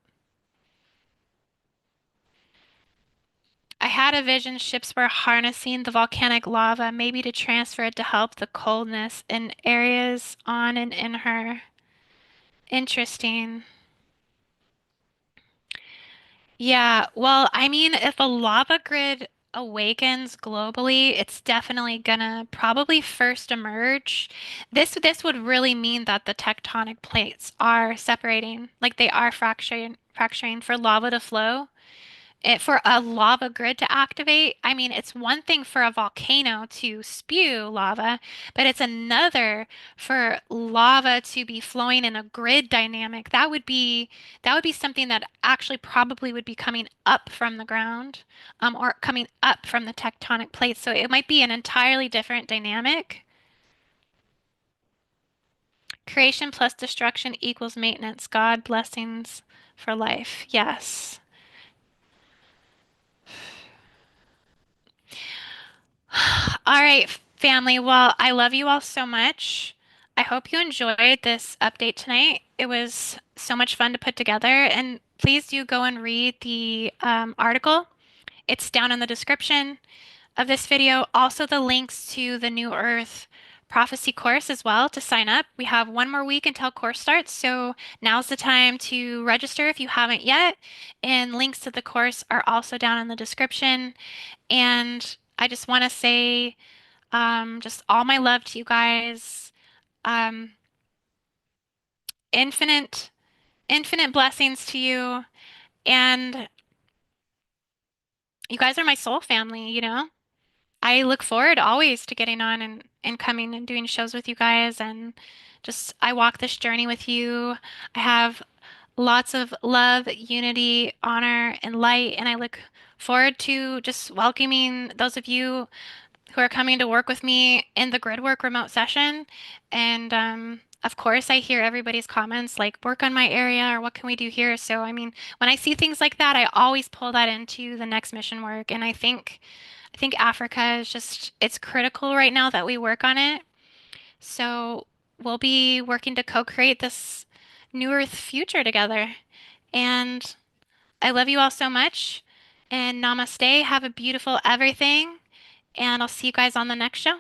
[SPEAKER 1] I had a vision ships were harnessing the volcanic lava, maybe to transfer it to help the coldness in areas on and in her. Interesting. Yeah, well, I mean, if a lava grid awakens globally, it's definitely gonna probably first emerge. This would really mean that the tectonic plates are separating, like they are fracturing for lava to flow. For a lava grid to activate, I mean, it's one thing for a volcano to spew lava, but it's another for lava to be flowing in a grid dynamic. That would be something that actually probably would be coming up from the ground, or coming up from the tectonic plates. So it might be an entirely different dynamic. Creation plus destruction equals maintenance. God blessings for life. Yes. All right, family. Well, I love you all so much. I hope you enjoyed this update tonight. It was so much fun to put together. And please do go and read the article. It's down in the description of this video. Also, the links to the New Earth Prophecy course as well to sign up. We have one more week until course starts, so now's the time to register if you haven't yet. And links to the course are also down in the description. And I just want to say, just all my love to you guys. Um, infinite, infinite blessings to you. And you guys are my soul family, you know? I look forward always to getting on and coming and doing shows with you guys and just I walk this journey with you. I have lots of love, unity, honor, and light, and I look forward to just welcoming those of you who are coming to work with me in the Gridwork remote session. And of course, I hear everybody's comments like, work on my area or what can we do here? So, I mean, when I see things like that, I always pull that into the next mission work. And I think Africa is just, it's critical right now that we work on it. So we'll be working to co-create this new Earth future together. And I love you all so much. And namaste. Have a beautiful everything. And I'll see you guys on the next show.